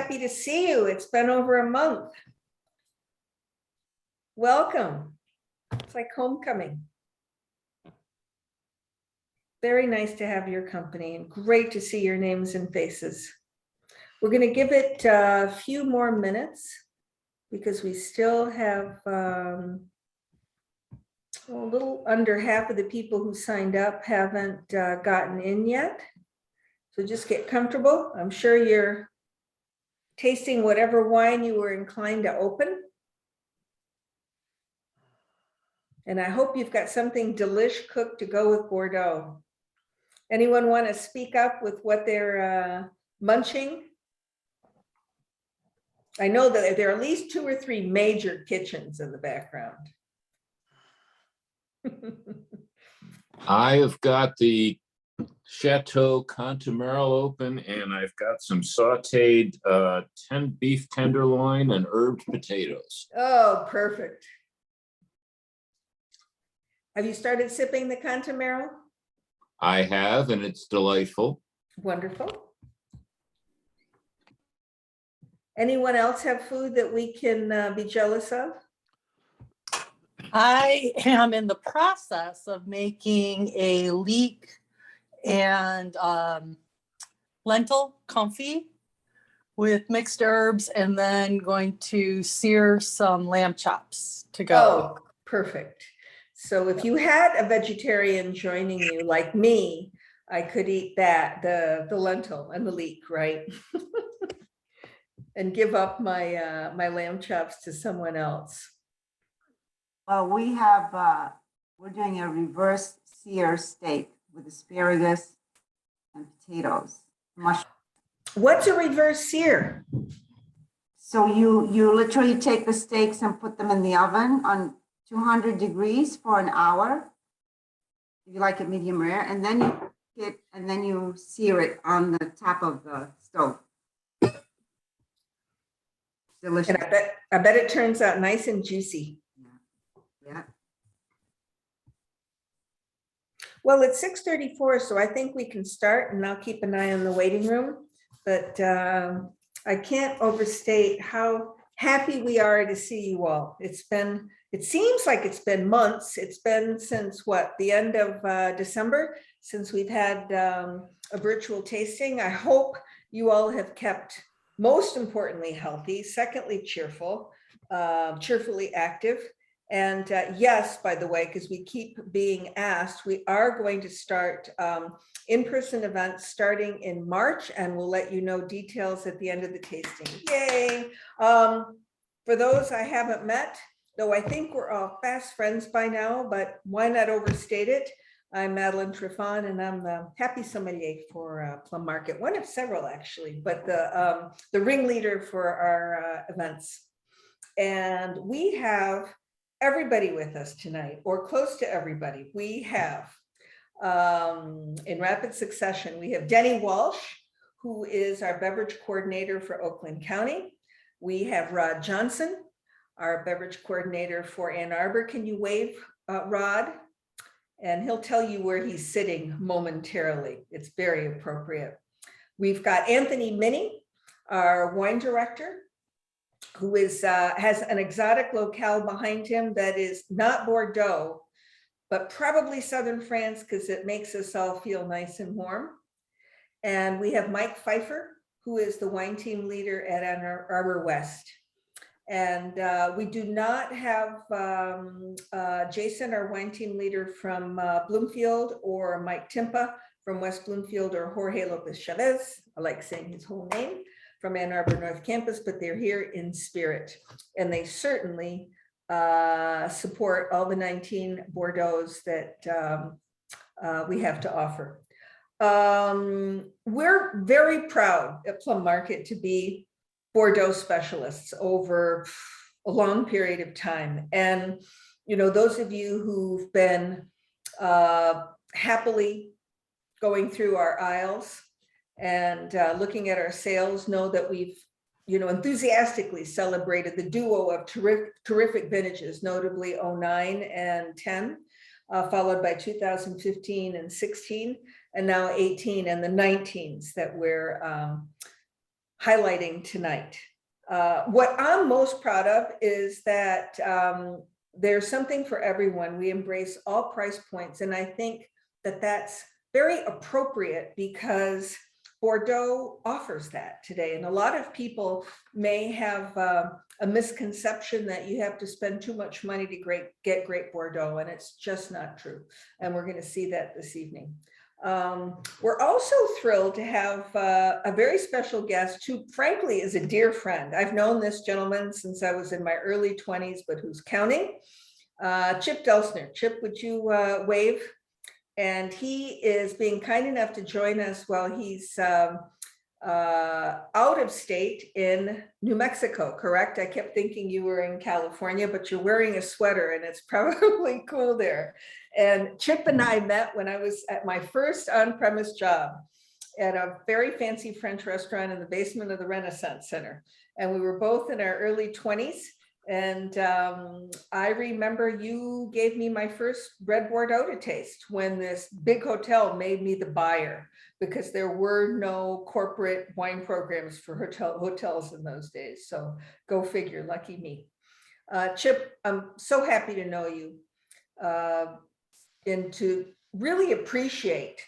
happy to see you. It's been over a month. Welcome. It's like homecoming. Very nice to have your company and great to see your names and faces. We're going to give it a few more minutes because we still have a little under half of the people who signed up haven't gotten in yet. So just get comfortable. I'm sure you're tasting whatever wine you were inclined to open. And I hope you've got something delish cooked to go with Bordeaux. Anyone want to speak up with what they're munching? I know that there are at least 2 or 3 major kitchens in the background. I have got the Chateau Cantamarel open, and I've got some sauteed beef tenderloin and herbed potatoes. Oh, perfect. Have you started sipping the Cantamarel? I have, and it's delightful. Wonderful. Anyone else have food that we can be jealous of? I am in the process of making a leek and lentil confit with mixed herbs, and then going to sear some lamb chops to go. Oh, perfect. So if you had a vegetarian joining you like me, I could eat that, the lentil and the leek, right? And give up my my lamb chops to someone else. Well, we have, we're doing a reverse sear steak with asparagus and potatoes. What's a reverse sear? So you literally take the steaks and put them in the oven on 200 degrees for an hour. If you like it medium rare, and then you cook it and then you sear it on the top of the stove. Delicious. And I bet it turns out nice and juicy. Yeah. Well, it's 6:34, so I think we can start, and I'll keep an eye on the waiting room. But I can't overstate how happy we are to see you all. It seems like it's been months. It's been since what, the end of December, since we've had a virtual tasting. I hope you all have kept, most importantly, healthy, secondly, cheerful, cheerfully active. And yes, by the way, because we keep being asked, we are going to start in-person events starting in March, and we'll let you know details at the end of the tasting. Yay! For those I haven't met, though I think we're all fast friends by now, but why not overstate it? I'm Madeline Triffon, and I'm the happy sommelier for Plum Market, one of several actually, but the ringleader for our events. And we have everybody with us tonight, or close to everybody. We have, in rapid succession, we have Denny Walsh, who is our beverage coordinator for Oakland County. We have Rod Johnson, our beverage coordinator for Ann Arbor. Can you wave, Rod? And he'll tell you where he's sitting momentarily. It's very appropriate. We've got Anthony Minne, our wine director, who is has an exotic locale behind him that is not Bordeaux, but probably southern France, because it makes us all feel nice and warm. And we have Mike Pfeiffer, who is the wine team leader at Ann Arbor West. And we do not have Jason, our wine team leader from Bloomfield, or Mike Timpa from West Bloomfield, or Jorge Lopez Chavez, I like saying his whole name, from Ann Arbor North Campus, but they're here in spirit. And they certainly support all the 19 Bordeaux that we have to offer. We're very proud at Plum Market to be Bordeaux specialists over a long period of time. And, you know, those of you who've been happily going through our aisles and looking at our sales know that we've, you know, enthusiastically celebrated the duo of terrific vintages, notably 09 and 10, followed by 2015 and 16, and now 18 and the 19s that we're highlighting tonight. What I'm most proud of is that there's something for everyone. We embrace all price points. And I think that that's very appropriate because Bordeaux offers that today. And a lot of people may have a misconception that you have to spend too much money to get great Bordeaux, and it's just not true. And we're going to see that this evening. We're also thrilled to have a very special guest who frankly is a dear friend. I've known this gentleman since I was in my early 20s, but who's counting. Chip Delsener. Chip, would you wave? And he is being kind enough to join us while he's out of state in New Mexico, correct? I kept thinking you were in California, but you're wearing a sweater and it's probably cool there. And Chip and I met when I was at my first on-premise job at a very fancy French restaurant in the basement of the Renaissance Center. And we were both in our early 20s. And I remember you gave me my first red Bordeaux to taste when this big hotel made me the buyer, because there were no corporate wine programs for hotels in those days. So go figure, lucky me. Chip, I'm so happy to know you and to really appreciate,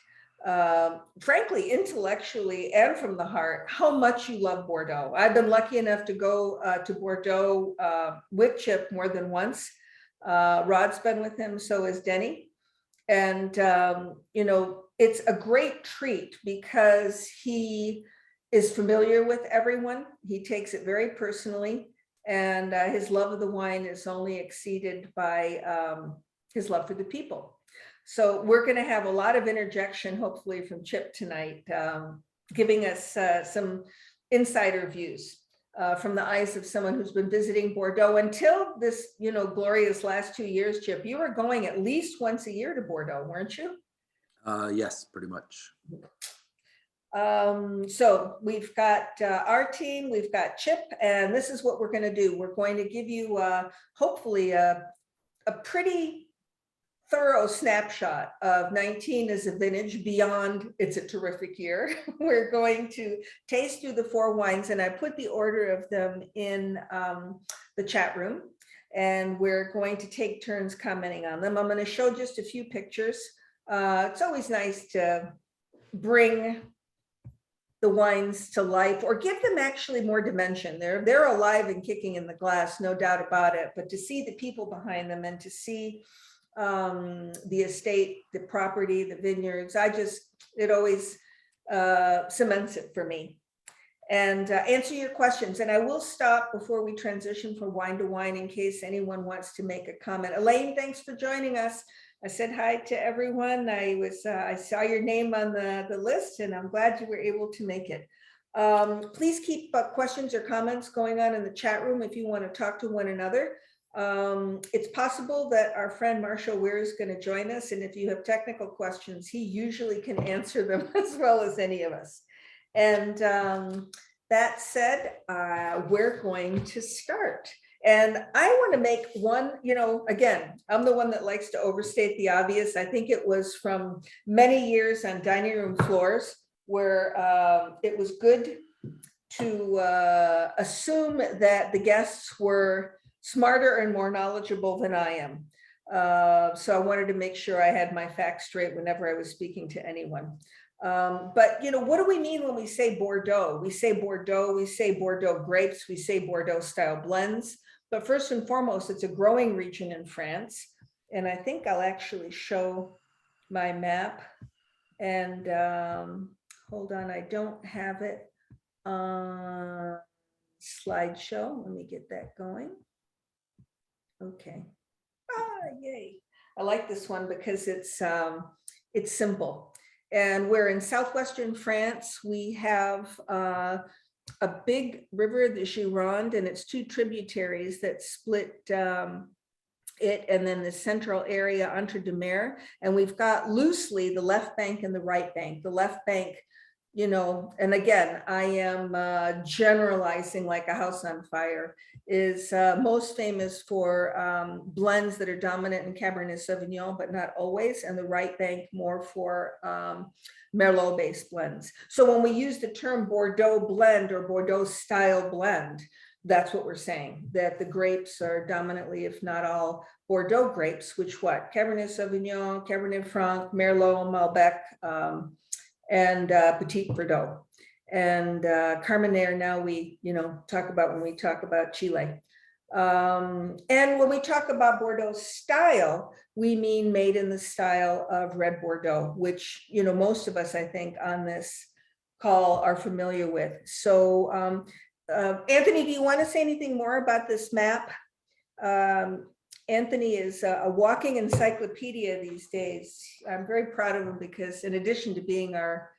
frankly, intellectually and from the heart, how much you love Bordeaux. I've been lucky enough to go to Bordeaux with Chip more than once. Rod's been with him, so is Denny. And, you know, it's a great treat because he is familiar with everyone. He takes it very personally, and his love of the wine is only exceeded by his love for the people. So we're going to have a lot of interjection, hopefully, from Chip tonight, giving us some insider views from the eyes of someone who's been visiting Bordeaux until this, you know, glorious last 2 years. Chip, you were going at least once a year to Bordeaux, weren't you? Yes, pretty much. So we've got our team, we've got Chip, and this is what we're going to do. We're going to give you hopefully a pretty thorough snapshot of 19 as a vintage beyond it's a terrific year. We're going to taste through the 4 wines, and I put the order of them in the chat room, and we're going to take turns commenting on them. I'm going to show just a few pictures. It's always nice to bring the wines to life, or give them actually more dimension. They're alive and kicking in the glass, no doubt about it, but to see the people behind them and to see the estate, the property, the vineyards, it always cements it for me. And answer your questions. And I will stop before we transition from wine to wine in case anyone wants to make a comment. Elaine, thanks for joining us. I said hi to everyone. I saw your name on the list, and I'm glad you were able to make it. Please keep questions or comments going on in the chat room if you want to talk to one another. It's possible that our friend Marshall Weir is going to join us, and if you have technical questions, he usually can answer them as well as any of us. And that said, we're going to start. And I want to make one, you know, again, I'm the one that likes to overstate the obvious. I think it was from many years on dining room floors where it was good to assume that the guests were smarter and more knowledgeable than I am. So I wanted to make sure I had my facts straight whenever I was speaking to anyone. But, you know, what do we mean when we say Bordeaux? We say Bordeaux, we say Bordeaux grapes, we say Bordeaux style blends. But first and foremost, it's a growing region in France. And I think I'll actually show my map. And hold on, I don't have it on slideshow. Let me get that going. Okay. Yay. I like this one because it's simple. And we're in southwestern France. We have a big river, the Gironde, and its 2 tributaries that split it, and then the central area, Entre-deux-Mers. And we've got loosely the left bank and the right bank. The left bank you know, and again, I am generalizing like a house on fire, is most famous for blends that are dominant in Cabernet Sauvignon, but not always, and the right bank more for Merlot-based blends. So when we use the term Bordeaux blend or Bordeaux style blend, that's what we're saying, that the grapes are dominantly, if not all, Bordeaux grapes, which what? Cabernet Sauvignon, Cabernet Franc, Merlot, Malbec, and Petit Verdot. And Carmenere, now we, you know, talk about when we talk about Chile. And when we talk about Bordeaux style, we mean made in the style of red Bordeaux, which, you know, most of us, I think, on this call are familiar with. So Anthony, do you want to say anything more about this map? Anthony is a walking encyclopedia these days. I'm very proud of him because in addition to being our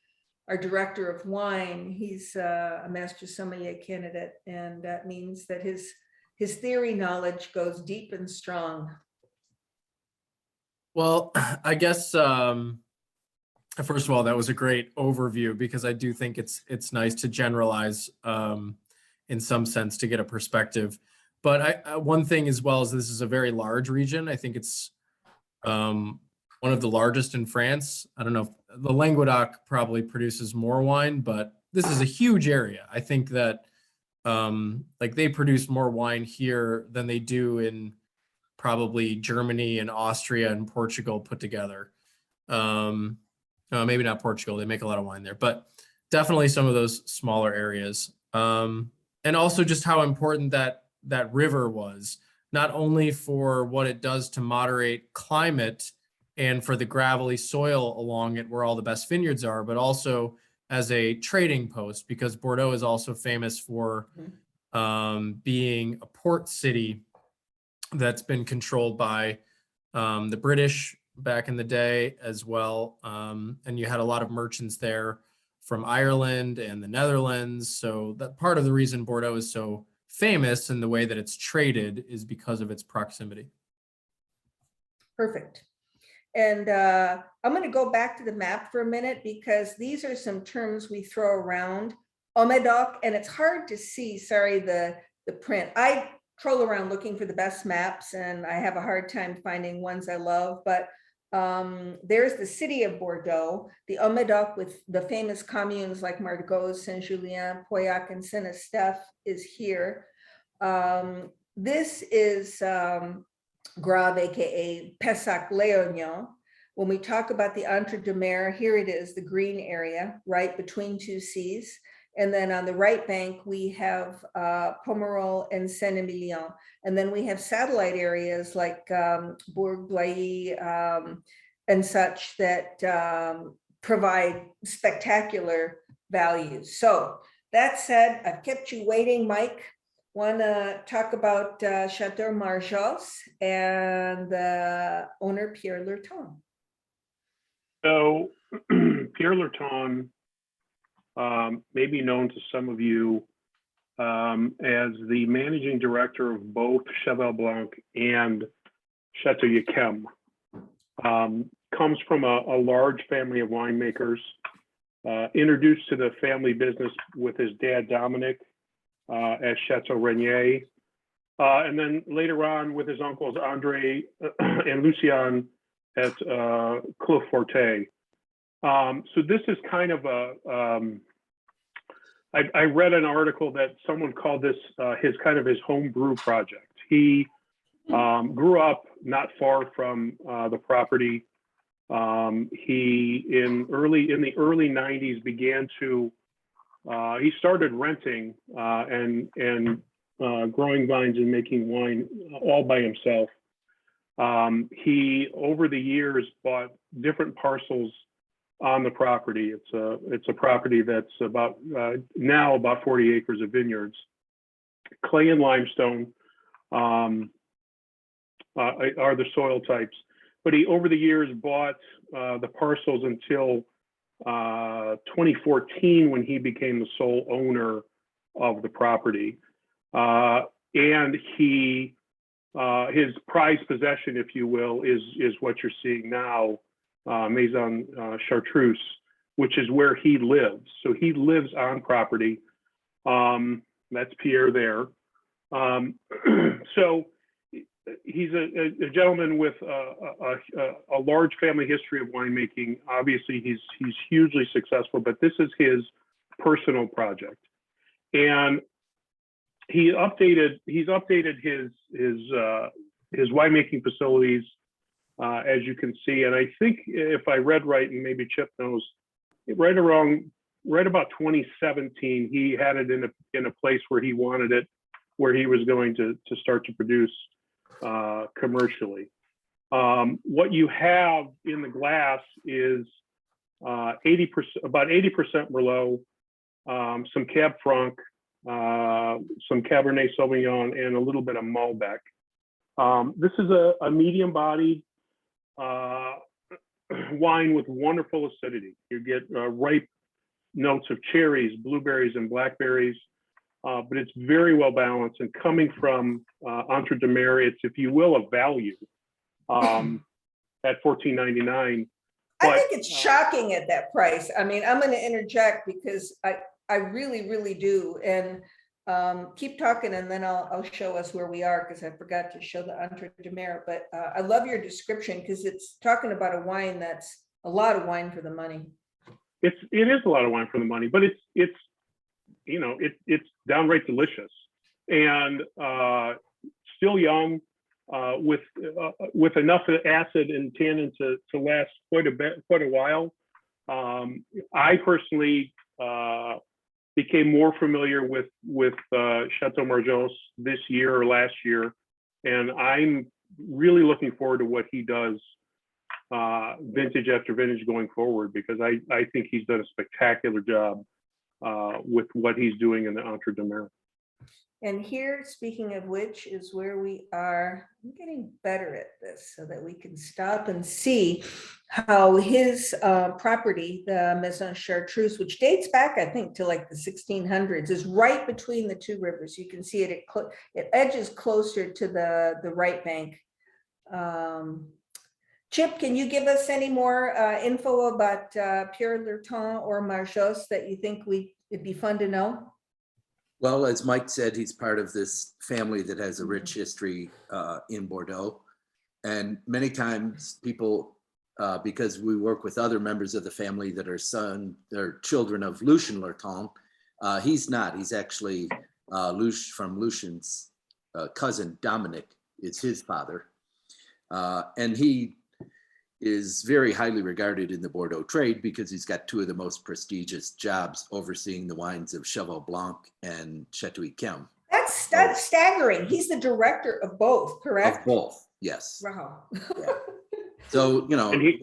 director of wine, he's a master sommelier candidate, and that means that his theory knowledge goes deep and strong. Well, I guess first of all, that was a great overview because I do think it's nice to generalize in some sense to get a perspective. But one thing as well is this is a very large region. I think it's one of the largest in France. I don't know if the Languedoc probably produces more wine, but this is a huge area. I think that like they produce more wine here than they do in probably Germany and Austria and Portugal put together. Maybe not Portugal, they make a lot of wine there, but definitely some of those smaller areas. And also just how important that river was, not only for what it does to moderate climate and for the gravelly soil along it where all the best vineyards are, but also as a trading post, because Bordeaux is also famous for being a port city that's been controlled by the British back in the day as well. And you had a lot of merchants there from Ireland and the Netherlands. So that part of the reason Bordeaux is so famous and the way that it's traded is because of its proximity. Perfect. And I'm going to go back to the map for a minute because these are some terms we throw around. Omedoc, and it's hard to see, sorry, the print. I troll around looking for the best maps and I have a hard time finding ones I love, but there's the city of Bordeaux, the Omedoc with the famous communes like Margaux, Saint-Julien, Pauillac, and Saint-Estèphe is here. This is Grave, aka Pessac-Léognan. When we talk about the Entre-deux-Mers, here it is, the green area, right between two seas. And then on the right bank, we have Pomerol and Saint-Emilion. And then we have satellite areas like Bourg-Blaye and such that provide spectacular values. So that said, I've kept you waiting, Mike. Want to talk about Chateau Marjos and the owner, Pierre Lerton. So Pierre Lerton may be known to some of you as the managing director of both Cheval Blanc and Chateau Yquem. Comes from a large family of winemakers, introduced to the family business with his dad, Dominic, at Chateau Regnier. And then later on with his uncles, Andre and Lucien at Clos Forte. So this is kind of I read an article that someone called this his home brew project. He grew up not far from the property. He in the early 90s began to he started renting and growing vines and making wine all by himself. He over the years bought different parcels on the property. It's a property that's about now about 40 acres of vineyards. Clay and limestone are the soil types, but he over the years bought the parcels until 2014 when he became the sole owner of the property. And he his prized possession, if you will, is what you're seeing now, Maison Chartreuse, which is where he lives. So he lives on property. That's Pierre there. So he's a gentleman with a large family history of winemaking. Obviously, he's hugely successful, but this is his personal project, and he's updated his winemaking facilities, as you can see. And I think if I read right, and maybe Chip knows, right about 2017, he had it in a place where he wanted it, where he was going to start to produce commercially. What you have in the glass is about 80% Merlot, some Cab Franc, some Cabernet Sauvignon, and a little bit of Malbec. This is a medium-bodied wine with wonderful acidity. You get ripe notes of cherries, blueberries, and blackberries, but it's very well balanced. And coming from Entre de Mer, it's, if you will, a value at $14.99. I think it's shocking at that price. I mean, I'm going to interject because I really, really do. And keep talking, and then I'll show us where we are, because I forgot to show the Entre de Mer. But I love your description, because it's talking about a wine that's a lot of wine for the money. It is a lot of wine for the money, but it's downright delicious, and still young, with enough acid and tannin to last quite a while. I personally became more familiar with Chateau Margaux this year or last year, and I'm really looking forward to what he does vintage after vintage going forward, because I think he's done a spectacular job with what he's doing in the Entre de Mer. And here, speaking of which, is where we are. I'm getting better at this so that we can stop and see how his property, the Maison Chartreuse, which dates back, I think, to like the 1600s, is right between the two rivers. You can see it, it edges closer to the right bank. Chip, can you give us any more info about Pierre Lerton or Margaux that you think it'd be fun to know? Well, as Mike said, he's part of this family that has a rich history in Bordeaux. And many times people, because we work with other members of the family that are children of Lucien Lerton, he's not. He's actually from Lucien's cousin, Dominic, is his father. And he is very highly regarded in the Bordeaux trade because he's got two of the most prestigious jobs overseeing the wines of Cheval Blanc and Chateau Yquem. That's staggering. He's the director of both, correct? Of both, yes. Wow. Yeah. So, And he's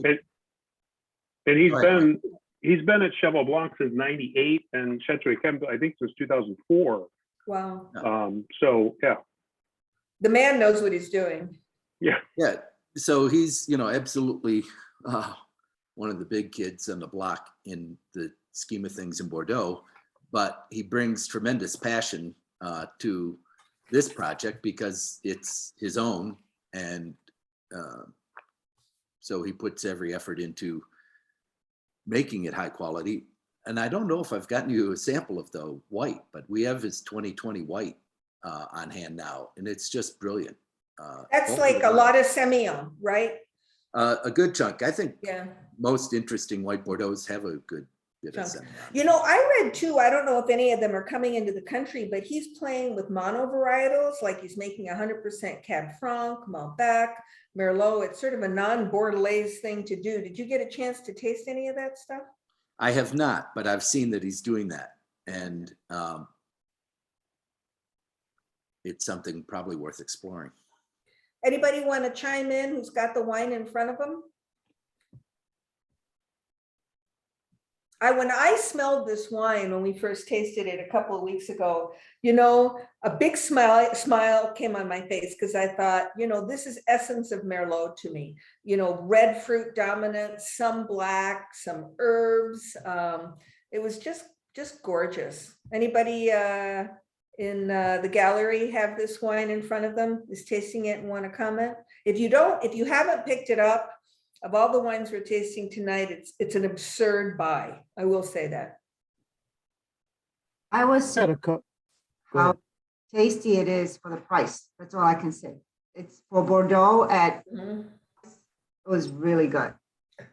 been at Cheval Blanc since '98, and Chateau Yquem, I think, since 2004. Wow. So yeah. The man knows what he's doing. Yeah. Yeah. So he's, absolutely one of the big kids on the block in the scheme of things in Bordeaux, but he brings tremendous passion to this project because it's his own. And so he puts every effort into making it high quality. And I don't know if I've gotten you a sample of the white, but we have his 2020 white on hand now, and it's just brilliant. That's like a lot of Semillon, right? A good chunk. I think Yeah. most interesting white Bordeaux's have a good bit of Semillon. I read too, I don't know if any of them are coming into the country, but he's playing with mono varietals, like he's making 100% Cab Franc, Malbec, Merlot. It's sort of a non-Bordelais thing to do. Did you get a chance to taste any of that stuff? I have not, but I've seen that he's doing that. And it's something probably worth exploring. Anybody want to chime in who's got the wine in front of them? When I smelled this wine when we first tasted it a couple of weeks ago, a big smile came on my face, because I thought, this is essence of Merlot to me. Red fruit dominant, some black, some herbs. It was just gorgeous. Anybody in the gallery have this wine in front of them, is tasting it and want to comment? If you haven't picked it up, of all the wines we're tasting tonight, it's an absurd buy. I will say that. I was Had a cup. Go how ahead. tasty it is for the price. That's all I can say. It's for Bordeaux at, Mhm. it was really good.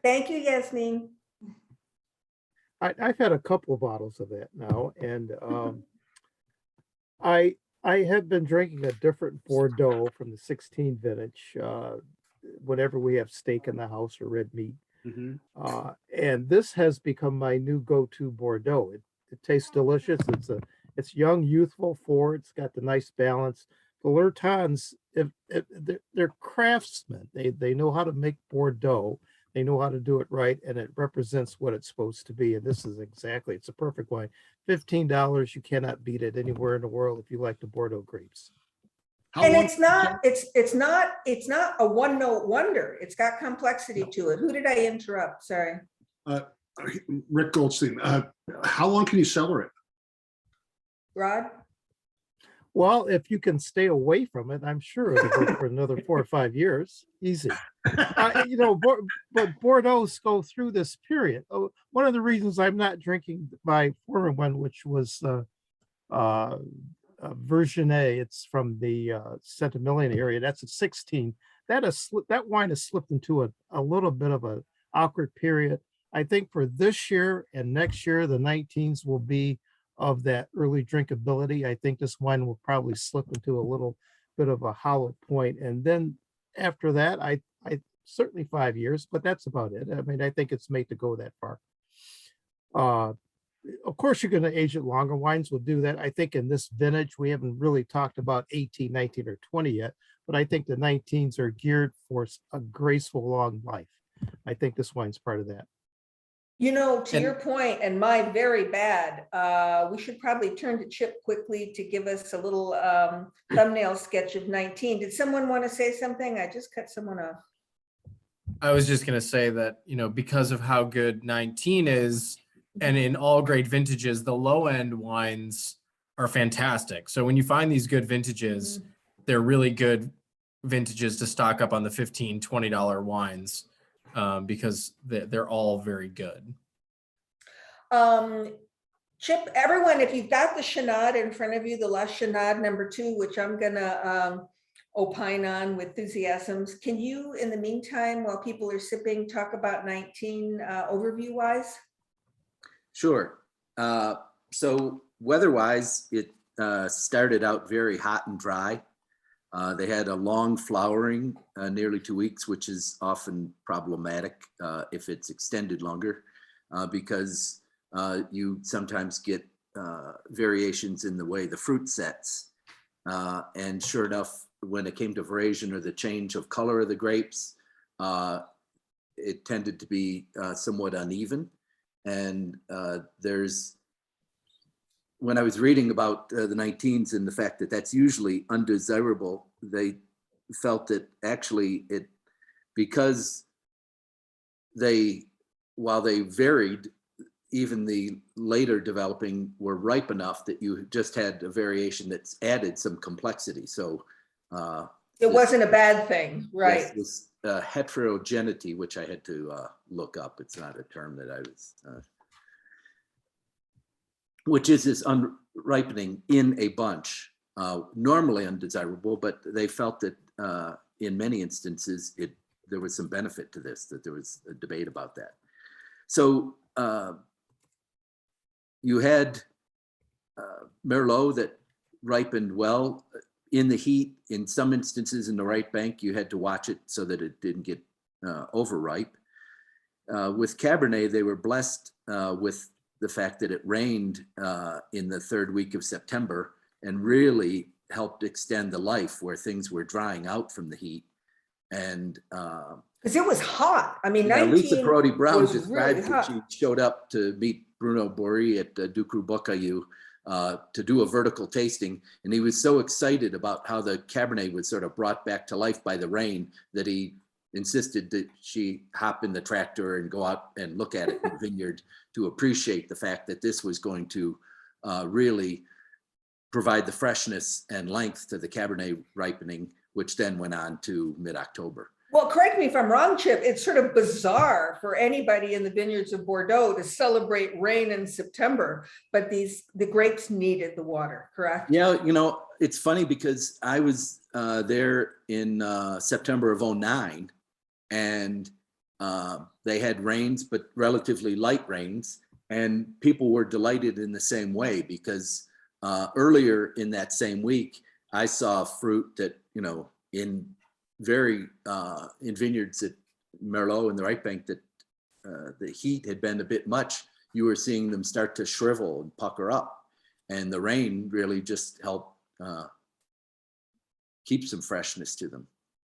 Thank you, Yasmin. I've had a couple of bottles of that now, and I have been drinking a different Bordeaux from the 16 vintage whenever we have steak in the house or red meat. And this has become my new go-to Bordeaux. It tastes delicious. It's young, youthful, forward. It's got the nice balance. The Lertons, they're craftsmen. They know how to make Bordeaux. They know how to do it right, and it represents what it's supposed to be. And this is exactly, it's a perfect wine. $15, you cannot beat it anywhere in the world if you like the Bordeaux grapes. And it's not a one-note wonder. It's got complexity to it. Who did I interrupt? Sorry. Rick Goldstein, how long can you cellar it? Rod? Well, if you can stay away from it, I'm sure it'll go for another 4 or 5 years. Easy. But Bordeaux go through this period. Oh, one of the reasons I'm not drinking my former one, which was version A, it's from the Centimillion area. That's a 16. That wine has slipped into a little bit of an awkward period. I think for this year and next year, the 19s will be of that early drinkability. I think this wine will probably slip into a little bit of a hollow point. And then after that, I certainly 5 years, but that's about it. I mean, I think it's made to go that far. Of course, you're going to age it longer. Wines will do that. I think in this vintage, we haven't really talked about 18, 19, or 20 yet, but I think the 19s are geared for a graceful long life. I think this wine's part of that. You know, to And- your point, and my very bad, we should probably turn to Chip quickly to give us a little thumbnail sketch of 19. Did someone want to say something? I just cut someone off. I was just going to say that, because of how good 19 is, and in all great vintages, the low end wines are fantastic. So when you find these good vintages, they're really good vintages to stock up on the $15, $20 wines because they're all very good. Chip, everyone, if you've got the Chenade in front of you, the La Chenade #2, which I'm gonna opine on with enthusiasms, can you, in the meantime, while people are sipping, talk about 19 overview-wise? Sure. So weather-wise, it started out very hot and dry. They had a long flowering, nearly 2 weeks, which is often problematic if it's extended longer, because you sometimes get variations in the way the fruit sets. And sure enough, when it came to veraison or the change of color of the grapes, it tended to be somewhat uneven. And when I was reading about the 19s and the fact that that's usually undesirable, they felt that actually because while they varied, even the later developing were ripe enough that you just had a variation that's added some complexity. So It wasn't a bad thing, right? yes, this heterogeneity, which I had to look up. It's not a term that I was, which is this unripening in a bunch, normally undesirable, but they felt that in many instances, there was some benefit to this, that there was a debate about that. So you had Merlot that ripened well in the heat. In some instances in the right bank, you had to watch it so that it didn't get overripe. With Cabernet, they were blessed with the fact that it rained in the third week of September and really helped extend the life where things were drying out from the heat. And Because it was hot. I mean, 19 Lisa Perotti Brown was described really that hot. she showed up to meet Bruno Bory at Ducru Bocayu to do a vertical tasting. And he was so excited about how the Cabernet was sort of brought back to life by the rain that he insisted that she hop in the tractor and go out and look at it in the vineyard to appreciate the fact that this was going to really provide the freshness and length to the Cabernet ripening, which then went on to mid-October. Well, correct me if I'm wrong, Chip, it's sort of bizarre for anybody in the vineyards of Bordeaux to celebrate rain in September, but the grapes needed the water, correct? Yeah, you know, it's funny because I was there in September of '09, and they had rains, but relatively light rains, and people were delighted in the same way because earlier in that same week, I saw fruit that, you know, in vineyards at Merlot and the right bank that the heat had been a bit much. You were seeing them start to shrivel and pucker up, and the rain really just helped keep some freshness to them.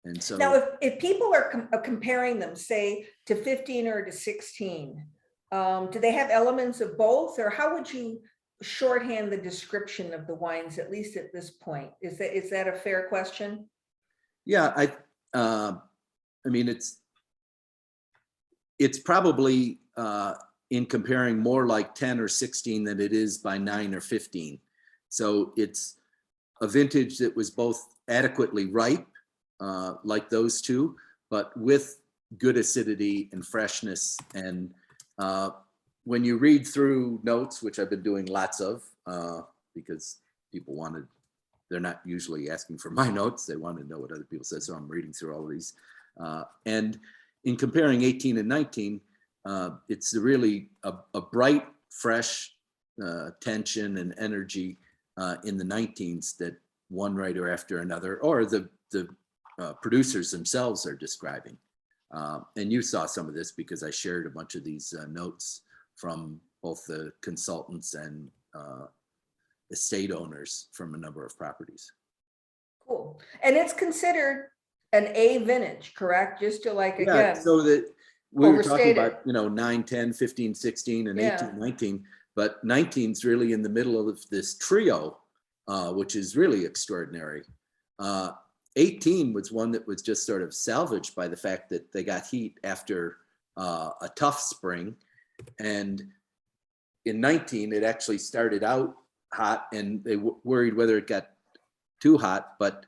And so Now, if people are comparing them, say, to 15 or to 16, do they have elements of both, or how would you shorthand the description of the wines, at least at this point? Is that a fair question? yeah, I mean, it's probably in comparing more like 10 or 16 than it is by 9 or 15. So it's a vintage that was both adequately ripe, like those two, but with good acidity and freshness. And when you read through notes, which I've been doing lots of, because people they're not usually asking for my notes, they want to know what other people say, so I'm reading through all of these. And in comparing 18 and 19, it's really a bright, fresh tension and energy in the 19s that one writer after another, or the producers themselves are describing. And you saw some of this because I shared a bunch of these notes from both the consultants and estate owners from a number of properties. Cool. And it's considered an A vintage, correct? Just to like, Yeah, again, so that we were talking overstated. about, you know, 9, 10, 15, 16, and Yeah. 18, 19, but 19's really in the middle of this trio, which is really extraordinary. 18 was one that was just sort of salvaged by the fact that they got heat after a tough spring. And in 19, it actually started out hot, and they worried whether it got too hot. But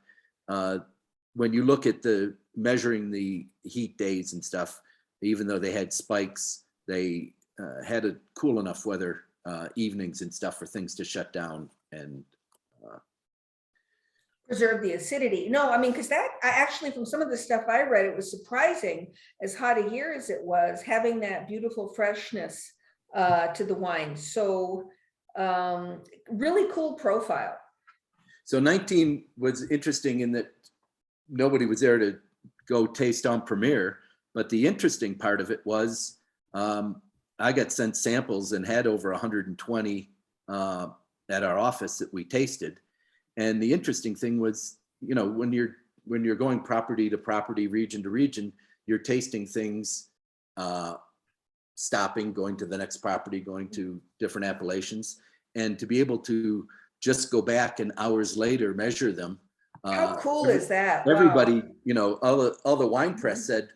when you look at measuring the heat days and stuff, even though they had spikes, they had a cool enough weather evenings and stuff for things to shut down and preserve the acidity. No, I mean, because I actually, from some of the stuff I read, it was surprising, as hot a year as it was, having that beautiful freshness to the wine. So really cool profile. So 19 was interesting in that nobody was there to go taste on premiere, but the interesting part of it was I got sent samples and had over 120 at our office that we tasted. And the interesting thing was, you know, when you're going property to property, region to region, you're tasting things, stopping, going to the next property, going to different appellations, and to be able to just go back and hours later measure them. How cool is that? Everybody, Wow. you know, all the wine press said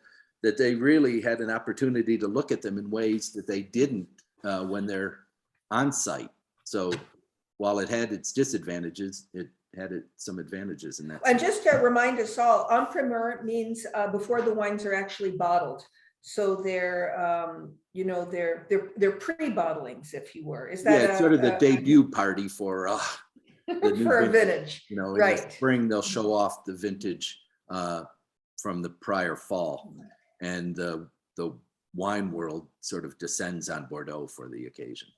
that they really had an opportunity to look at them in ways that they didn't when they're on site. So while it had its disadvantages, it had some advantages in that. And just to remind us all, en primeur means before the wines are actually bottled. So they're, you know, they're pre-bottlings, if you were. Is that it's sort of the debut party for the new for a vintage? You know, in Right. the spring they'll show off the vintage from the prior fall, and the wine world sort of descends on Bordeaux for the occasion.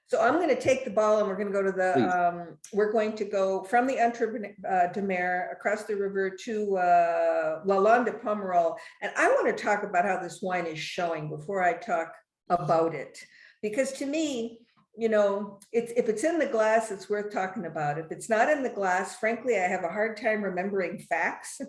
So I'm going to take the ball, and we're going to go to the, we're going to go from the Entre-de-Mer across the river to Lalande de Pomerol. And I want to talk about how this wine is showing before I talk about it. Because to me, you know, if it's in the glass, it's worth talking about. If it's not in the glass, frankly, I have a hard time remembering facts.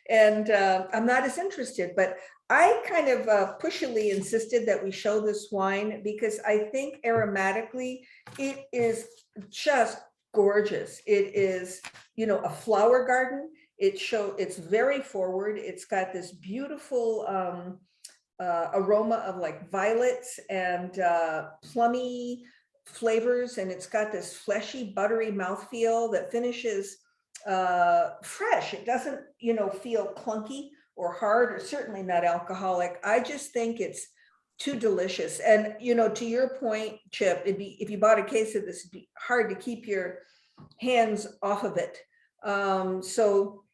And I'm not as interested. But I kind of pushily insisted that we show this wine because I think aromatically it is just gorgeous. It is, you know, a flower garden. It's very forward. It's got this beautiful aroma of like violets and plummy flavors, and it's got this fleshy, buttery mouthfeel that finishes fresh. It doesn't, you know, feel clunky or hard or certainly not alcoholic. I just think it's too delicious. And, you know, to your point, Chip, if you bought a case of this, it'd be hard to keep your hands off of it. So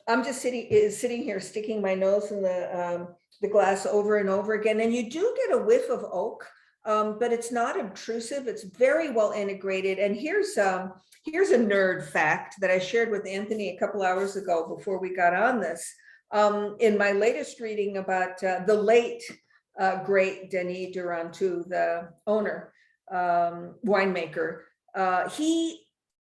I'm just sitting here sticking my nose in the glass over and over again. And you do get a whiff of oak, but it's not obtrusive. It's very well integrated. And here's a nerd fact that I shared with Anthony a couple hours ago before we got on this. In my latest reading about the late great Denny Durantou, the owner, winemaker, he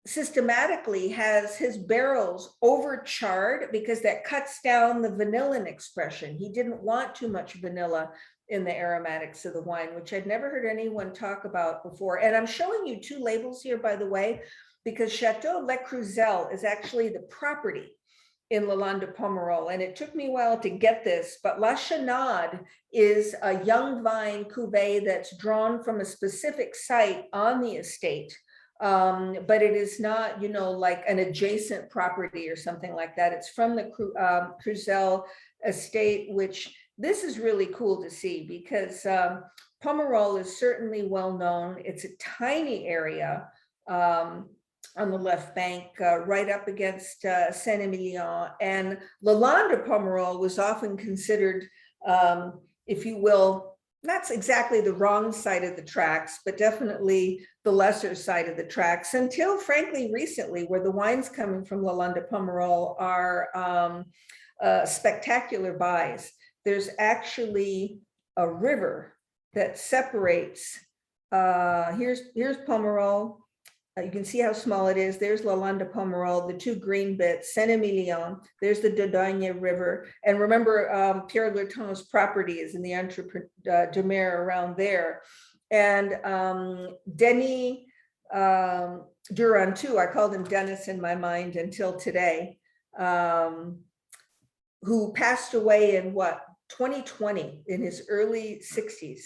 systematically has his barrels over-charred because that cuts down the vanillin expression. He didn't want too much vanilla in the aromatics of the wine, which I'd never heard anyone talk about before. And I'm showing you two labels here, by the way, because Chateau Le Cruzel is actually the property in Lalande de Pomerol. And it took me a while to get this, but La Chenade is a young vine cuvee that's drawn from a specific site on the estate. But it is not, you know, like an adjacent property or something like that. It's from the Cruzel estate, which this is really cool to see because Pomerol is certainly well known. It's a tiny area on the left bank, right up against Saint-Emilion. And Lalande de Pomerol was often considered, if you will, not exactly the wrong side of the tracks, but definitely the lesser side of the tracks until frankly recently, where the wines coming from Lalande de Pomerol are spectacular buys. There's actually a river that separates, here's Pomerol. You can see how small it is. There's Lalande de Pomerol, the two green bits, Saint-Emilion, there's the Dordogne River. And remember, Pierre Lerton's property is in the Entre Mer around there. And Denny Durantou, I called him Dennis in my mind until today, who passed away in 2020, in his early 60s.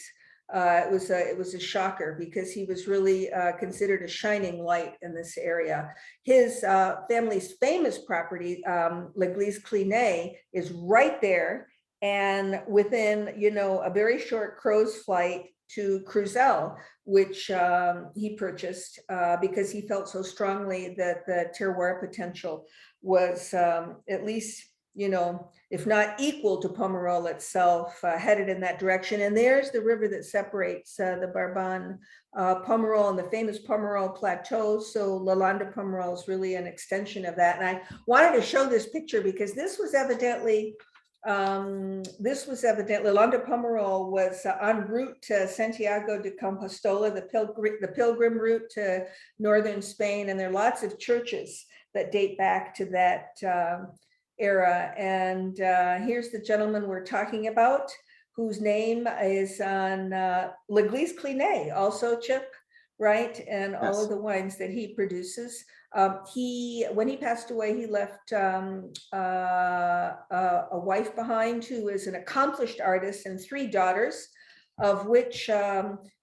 It was a shocker because he was really considered a shining light in this area. His family's famous property, L'Église Clinée, is right there, and within, you know, a very short crow's flight to Cruzel, which he purchased because he felt so strongly that the terroir potential was at least, you know, if not equal to Pomerol itself, headed in that direction. And there's the river that separates the Barban, Pomerol, and the famous Pomerol Plateau. So Lalande de Pomerol is really an extension of that. And I wanted to show this picture because this was evidently, Lalande de Pomerol was en route to Santiago de Compostela, the pilgrim route to northern Spain. And there are lots of churches that date back to that era. And here's the gentleman we're talking about, whose name is on L'Église Clinée, also Chip, right? And all Yes. of the wines that he produces. When he passed away, he left a wife behind who is an accomplished artist and 3 daughters, of which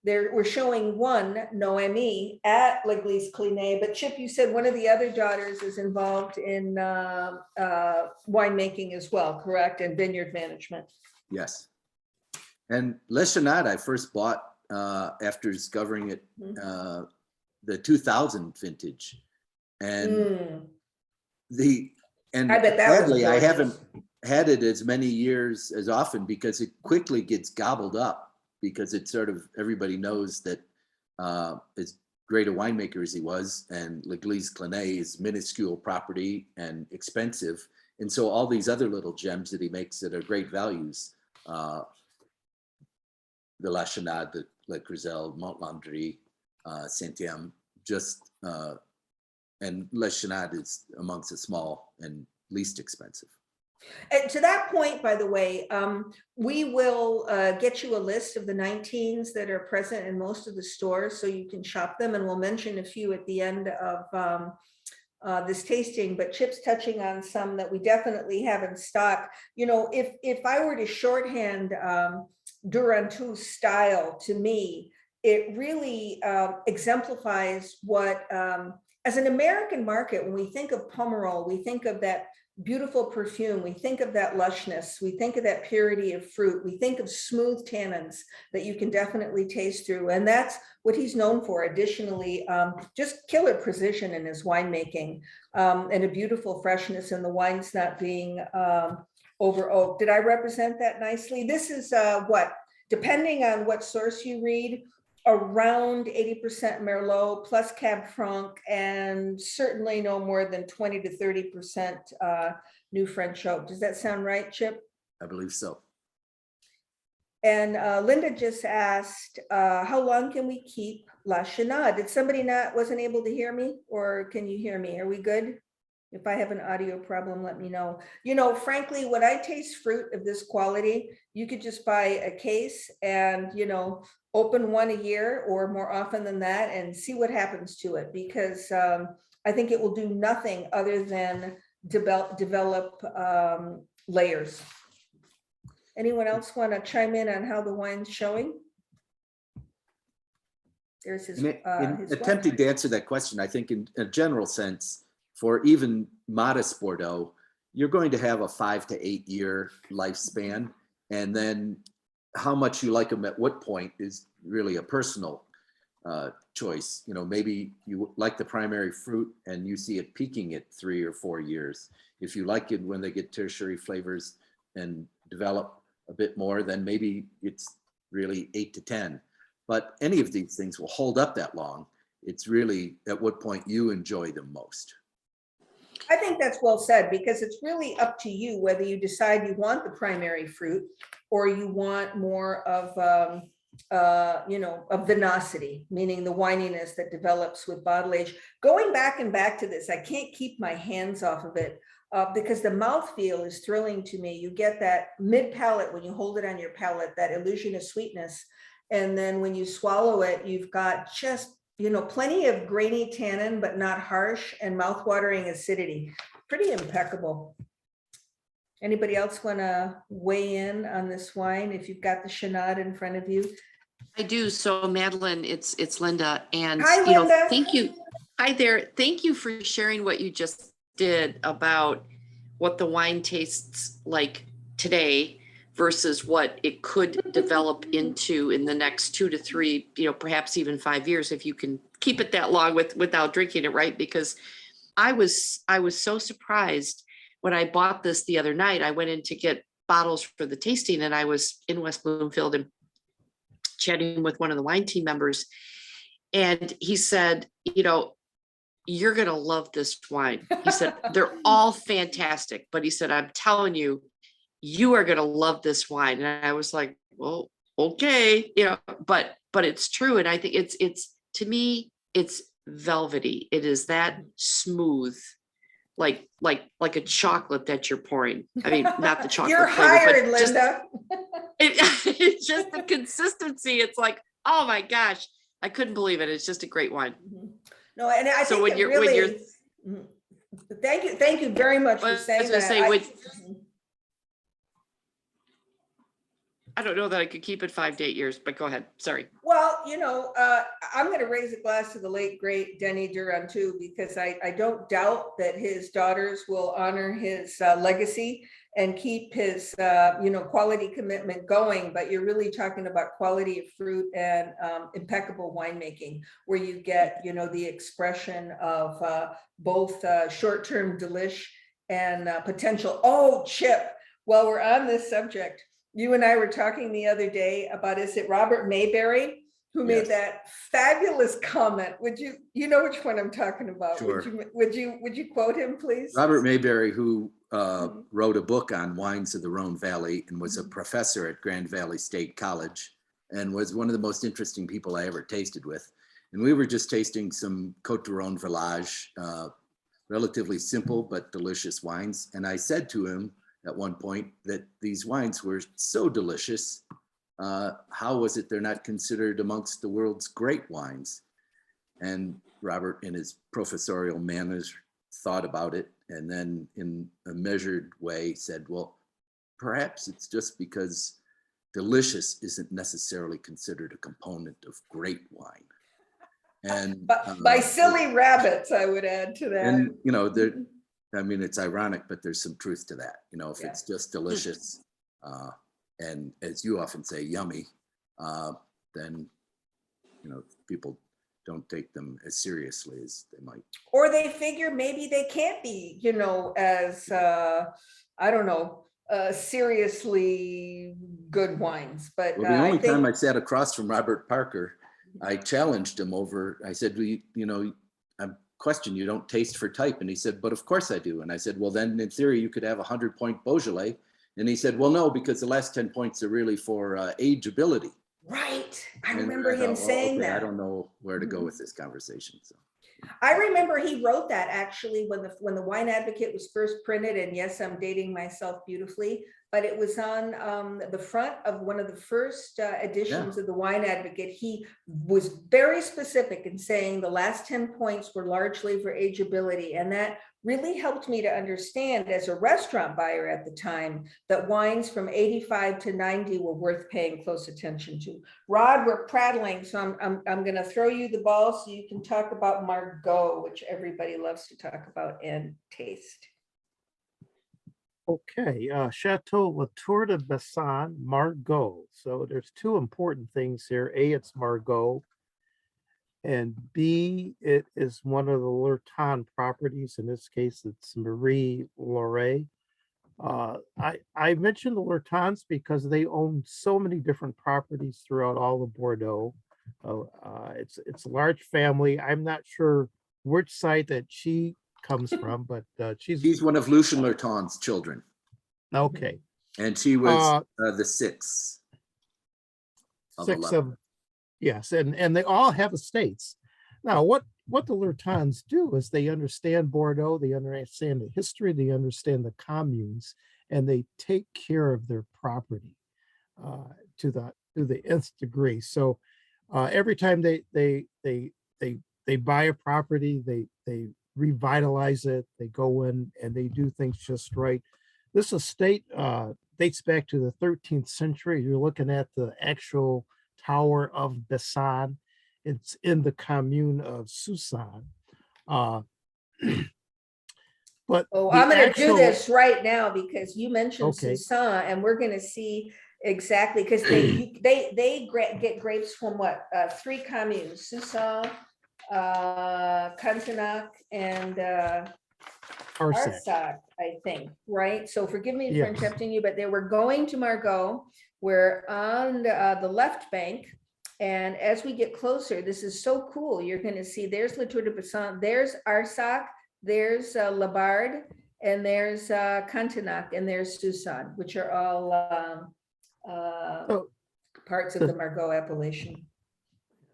we're showing one, Noémie, at L'Église Clinée. But Chip, you said one of the other daughters is involved in winemaking as well, correct? And vineyard management. Yes. And Les Chenades, I first bought after discovering it, the 2000 vintage. And I bet that was sadly, I gorgeous. haven't had it as many years as often because it quickly gets gobbled up, because it's sort of, everybody knows that as great a winemaker as he was, and L'Église Clinée is minuscule property and expensive. And so all these other little gems that he makes that are great values, the La Chenade, the Le Cruzel, Montlandry, Saint-Yam, just, and La Chenade is amongst the small and least expensive. And to that point, by the way, we will get you a list of the 19s that are present in most of the stores so you can shop them. And we'll mention a few at the end of this tasting, but Chip's touching on some that we definitely have in stock. You know, if I were to shorthand Durantou's style, to me, it really exemplifies what, as an American market, when we think of Pomerol, we think of that beautiful perfume. We think of that lushness. We think of that purity of fruit. We think of smooth tannins that you can definitely taste through. And that's what he's known for. Additionally, just killer precision in his winemaking, and a beautiful freshness in the wines not being over oak. Did I represent that nicely? This is what, depending on what source you read, around 80% Merlot plus Cab Franc, and certainly no more than 20 to 30% New French oak. Does that sound right, Chip? I believe so. And Linda just asked, how long can we keep La Chenade? Did somebody wasn't able to hear me, or can you hear me? Are we good? If I have an audio problem, let me know. You know, frankly, when I taste fruit of this quality, you could just buy a case and, you know, open one a year or more often than that and see what happens to it, because I think it will do nothing other than develop layers. Anyone else want to chime in on how the wine's showing? There's his, In his attempting to answer that question, I think in a general sense, for even modest Bordeaux, you're going to have a 5 to 8 year lifespan. And then how much you like them at what point is really a personal choice. You know, maybe you like the primary fruit and you see it peaking at 3 or 4 years. If you like it when they get tertiary flavors and develop a bit more, then maybe it's really 8 to 10. But any of these things will hold up that long. It's really at what point you enjoy them most. I think that's well said, because it's really up to you whether you decide you want the primary fruit or you want more of, you know, of vinosity, meaning the wininess that develops with bottle age. Going back to this, I can't keep my hands off of it because the mouthfeel is thrilling to me. You get that mid palate when you hold it on your palate, that illusion of sweetness. And then when you swallow it, you've got just, you know, plenty of grainy tannin, but not harsh, and mouthwatering acidity. Pretty impeccable. Anybody else want to weigh in on this wine if you've got the Chenade in front of you? I do. So Madeline, it's Linda, and Hi, you know, Linda. thank you. Hi there. Thank you for sharing what you just did about what the wine tastes like today versus what it could develop into in the next 2 to 3, you know, perhaps even 5 years, if you can keep it that long without drinking it, right? Because I was so surprised when I bought this the other night. I went in to get bottles for the tasting, and I was in West Bloomfield and chatting with one of the wine team members, and he said, you know, you're gonna love this wine. He said, they're all fantastic, but he said, I'm telling you, you are going to love this wine. And I was like, well, okay, you know, but it's true. And I think it's to me, it's velvety. It is that smooth, like a chocolate that you're pouring. I mean, not the chocolate You're flavor, hired, but just, Linda. it's just the consistency. It's like, oh my gosh, I couldn't believe it. It's just a great wine. No, and I So think when it you're- really, thank you very much for saying that. I don't know that I could keep it 5 to 8 years, but go ahead. Sorry. Well, you know, I'm going to raise a glass to the late, great Denny Duran too, because I don't doubt that his daughters will honor his legacy and keep his, you know, quality commitment going. But you're really talking about quality of fruit and impeccable winemaking, where you get, you know, the expression of both short-term delish and potential. Oh, Chip, while we're on this subject, you and I were talking the other day about, is it Robert Mayberry who made that fabulous comment? Would you know which one I'm talking about? Sure. Would you quote him, please? Robert Mayberry, who wrote a book on wines of the Rhone Valley and was a professor at Grand Valley State College and was one of the most interesting people I ever tasted with. And we were just tasting some Côte du Rhône Village, relatively simple but delicious wines. And I said to him at one point that these wines were so delicious. How was it they're not considered amongst the world's great wines? And Robert, in his professorial manners, thought about it and then in a measured way said, well, perhaps it's just because delicious isn't necessarily considered a component of great wine. And by silly rabbits, I would add to that. And, you know, I mean, it's ironic, but there's some truth to that. You know, if it's just delicious, and as you often say, yummy, then, you know, people don't take them as seriously as they might. Or they figure maybe they can't be, you know, as, I don't know, seriously good wines, but Well, the I only time I think, sat across from Robert Parker, I challenged him over, I said, you know, I'm question, you don't taste for type. And he said, but of course I do. And I said, well, then in theory, you could have a 100-point Beaujolais. And he said, well, no, because the last 10 points are really for ageability. right. I And remember I him thought, well, saying okay, I that. don't know where to go with this conversation. So I remember he wrote that actually when the Wine Advocate was first printed, and yes, I'm dating myself beautifully, but it was on the front of one of the first editions of the Wine Advocate. He was very specific in saying the last 10 points were largely for ageability, and that really helped me to understand as a restaurant buyer at the time that wines from 85 to 90 were worth paying close attention to. Rod, we're prattling, so I'm going to throw you the ball so you can talk about Margaux, which everybody loves to talk about and taste. Okay, Chateau Latour de Bassan, Margaux. So there's two important things here. A, it's Margaux. And B, it is one of the Lerton properties. In this case, it's Marie Laure. I mentioned the Lertons because they own so many different properties throughout all of Bordeaux. It's a large family. I'm not sure which side that she comes from, but she's one of Lucien Lerton's children. Okay. And she was the sixth. Yes, and they all have estates. Now, what the Lertons do is they understand Bordeaux, they understand the history, they understand the communes, and they take care of their property to the nth degree. So every time they buy a property, they revitalize it, they go in and they do things just right. This estate dates back to the 13th century. You're looking at the actual Tower of Bassan. It's in the commune of Soussan. But I'm going to do this right now because you mentioned Soussan, and we're going to see exactly because they get grapes from what three communes: Soussan, Cantenac, and Arsac, I think, right? So forgive me for interrupting you, but they were going to Margaux. We're on the left bank. And as we get closer, this is so cool. You're going to see there's Latour de Bassan, there's Arsac, there's Labarde, and there's Cantenac, and there's Soussan, which are all parts of the Margaux appellation.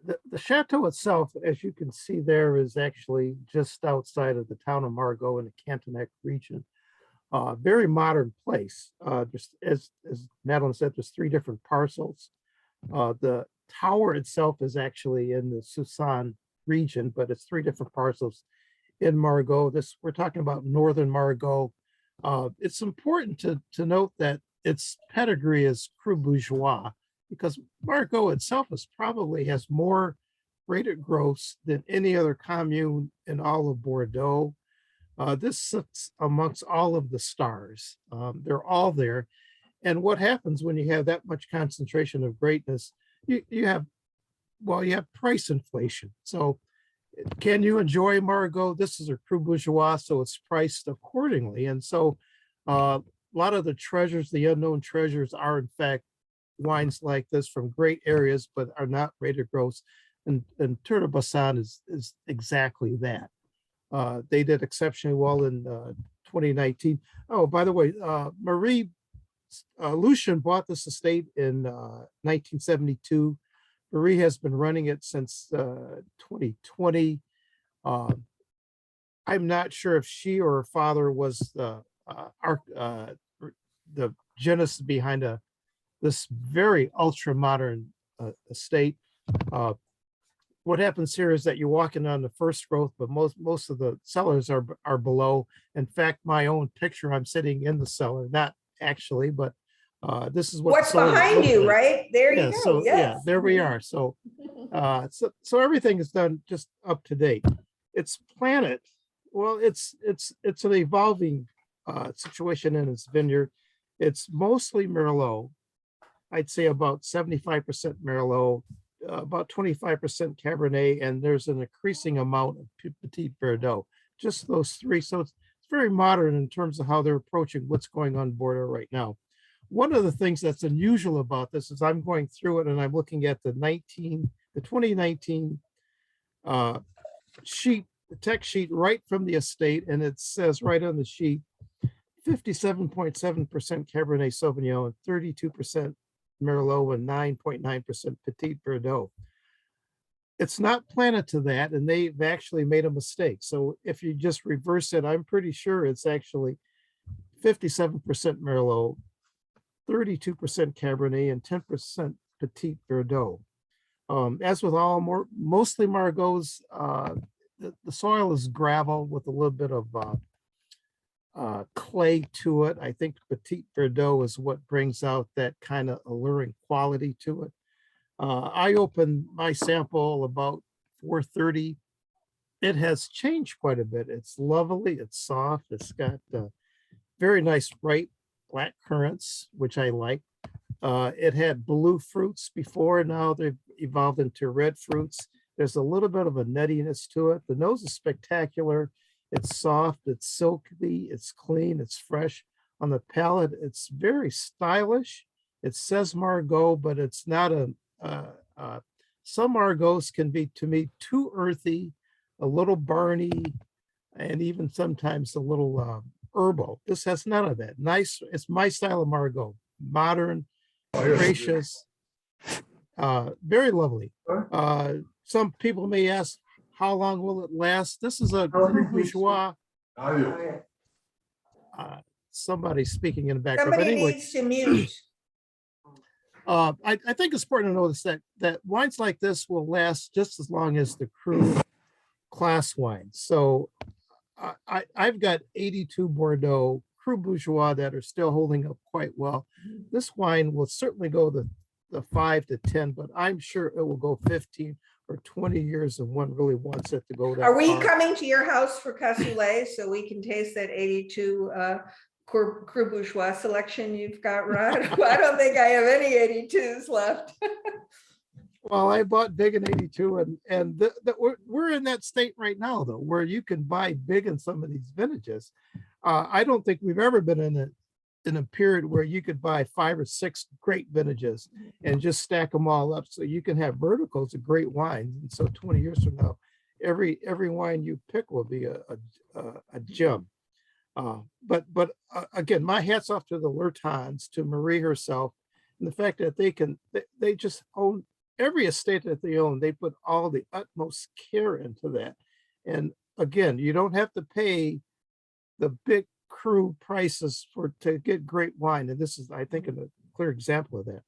The chateau itself, as you can see there, is actually just outside of the town of Margaux in the Cantenac region. Very modern place. Just as Madeline said, there's three different parcels. The tower itself is actually in the Soussan region, but it's three different parcels in Margaux. We're talking about northern Margaux. It's important to note that its pedigree is Cru Bourgeois, because Margaux itself probably has more rated gross than any other commune in all of Bordeaux. This sits amongst all of the stars. They're all there. And what happens when you have that much concentration of greatness, you have price inflation. So can you enjoy Margaux? This is a Cru Bourgeois, so it's priced accordingly. And so a lot of the treasures, the unknown treasures, are in fact wines like this from great areas, but are not rated gross. And Tour de Bassan is exactly that. They did exceptionally well in 2019. Oh, by the way, Lucien bought this estate in 1972. Marie has been running it since 2020. I'm not sure if she or her father was the genesis behind this very ultra modern estate. What happens here is that you're walking on the first growth, but most of the cellars are below. In fact, my own picture, I'm sitting in the cellar, not actually, but this is what's behind you, like. Right? There you go. So there we are. So so everything is done just up to date. It's planted Well, it's an evolving situation in its vineyard. It's mostly Merlot. I'd say about 75% Merlot, about 25% Cabernet, and there's an increasing amount of Petit Bordeaux. Just those three. So it's very modern in terms of how they're approaching what's going on in Bordeaux right now. One of the things that's unusual about this is I'm going through it and I'm looking at the 2019 sheet, the tech sheet right from the estate, and it says right on the sheet, 57.7% Cabernet Sauvignon and 32% Merlot and 9.9% Petit Bordeaux. It's not planted to that, and they've actually made a mistake. So if you just reverse it, I'm pretty sure it's actually 57% Merlot, 32% Cabernet, and 10% Petit Bordeaux. As with all mostly Margaux, the soil is gravel with a little bit of clay to it. I think Petit Bordeaux is what brings out that kind of alluring quality to it. I opened my sample about 4:30. It has changed quite a bit. It's lovely. It's soft. It's got very nice ripe black currants, which I like. It had blue fruits before. Now they've evolved into red fruits. There's a little bit of a nuttiness to it. The nose is spectacular. It's soft, it's silky, it's clean, it's fresh. On the palate, it's very stylish. It says Margaux, but it's not some Margaux can be, to me, too earthy, a little barny, and even sometimes a little herbal. This has none of that. Nice, it's my style of Margaux. Modern, gracious, very lovely. Some people may ask, how long will it last? This is a Bourgeois. Somebody's speaking in the background. But Somebody anyway, needs to mute. I think it's important to notice that wines like this will last just as long as the Cru class wines. So I've got 82 Bordeaux Cru Bourgeois that are still holding up quite well. This wine will certainly go the 5 to 10, but I'm sure it will go 15 or 20 years if one really wants it to go that Are we far. coming to your house for cassoulet so we can taste that 82 Cru Bourgeois selection you've got, Rod? I don't think I have any 82s left. Well, I bought big in 82, and we're in that state right now, though, where you can buy big in some of these vintages. I don't think we've ever been in a period where you could buy 5 or 6 great vintages and just stack them all up so you can have verticals of great wines. And so 20 years from now, every wine you pick will be a gem. But again, my hat's off to the Lertons, to Marie herself, and the fact that they just own every estate that they own. They put all the utmost care into that. And again, you don't have to pay the big Cru prices to get great wine. And this is, I think, a clear example of that.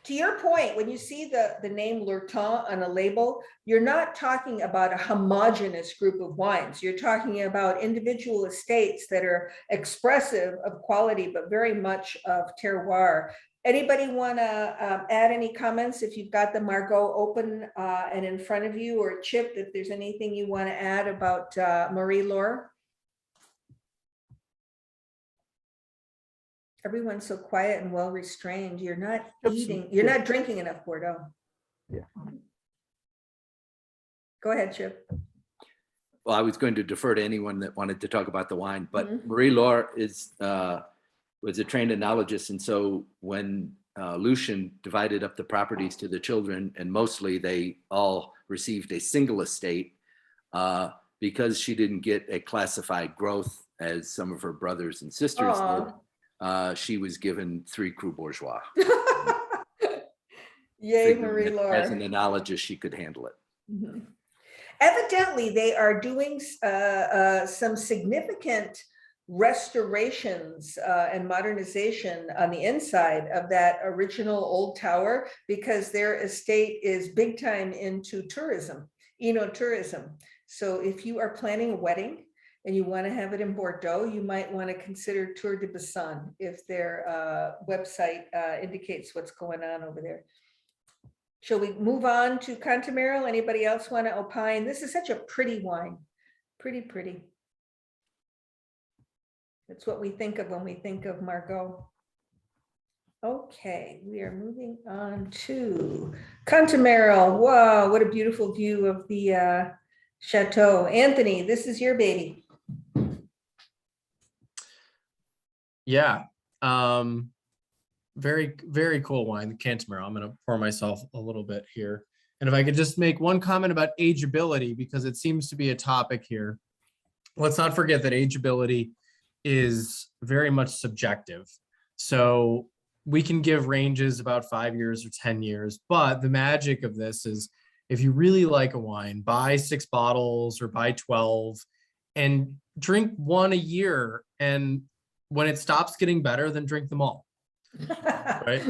To your point, when you see the name Lerton on a label, you're not talking about a homogenous group of wines. You're talking about individual estates that are expressive of quality, but very much of terroir. Anybody want to add any comments if you've got the Margaux open and in front of you, or Chip, if there's anything you want to add about Marie-Laure? Everyone's so quiet and well restrained. You're not eating, you're not drinking enough Bordeaux. Yeah. Go ahead, Chip. Well, I was going to defer to anyone that wanted to talk about the wine, but Marie-Laure was a trained enologist. And so when Lucien divided up the properties to the children, and mostly they all received a single estate, because she didn't get a classified growth as some of her brothers and sisters did. She was given 3 Cru Bourgeois. Yay, Marie-Laure. As an enologist, she could handle it. Mm-hmm. Evidently, they are doing some significant restorations and modernization on the inside of that original old tower, because their estate is big time into tourism, eno-tourism. So if you are planning a wedding and you want to have it in Bordeaux, you might want to consider Tour de Bassan if their website indicates what's going on over there. Shall we move on to Cantamaril? Anybody else want to opine? This is such a pretty wine. Pretty, pretty. That's what we think of when we think of Margaux. Okay, we are moving on to Contumaral. Wow, what a beautiful view of the chateau. Anthony, this is your baby. Yeah. Very, very cool wine, the Cantumaral. I'm going to pour myself a little bit here. And if I could just make one comment about ageability, because it seems to be a topic here. Let's not forget that ageability is very much subjective. So we can give ranges about 5 years or 10 years, but the magic of this is if you really like a wine, buy 6 bottles or buy 12 and drink one a year. And when it stops getting better, then drink them all. Right.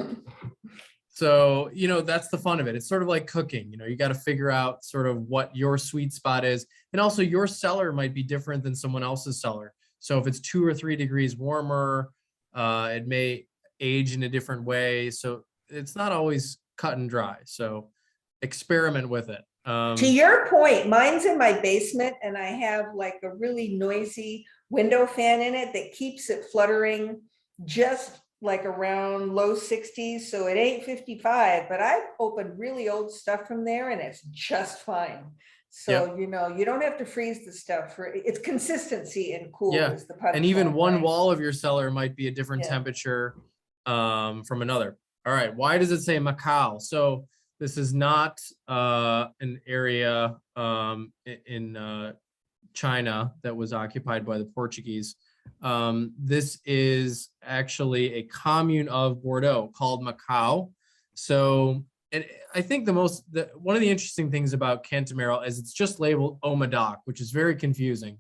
So, you know, that's the fun of it. It's sort of like cooking, you know, you got to figure out sort of what your sweet spot is. And also your cellar might be different than someone else's cellar. So if it's 2 or 3 degrees warmer, it may age in a different way. So it's not always cut and dry. So experiment with it. To your point, mine's in my basement and I have like a really noisy window fan in it that keeps it fluttering just like around low 60s. So it ain't 55, but I've opened really old stuff from there and it's just fine. So, Yep. you know, you don't have to freeze the stuff for it's consistency and cool Yeah. is the punchline, And even one right? wall of your cellar might be a different Yeah. temperature from another. All right. Why does it say Macau? So this is not an area in China that was occupied by the Portuguese. This is actually a commune of Bordeaux called Macau. So, and I think one of the interesting things about Cantumaral is it's just labeled Omedoc, which is very confusing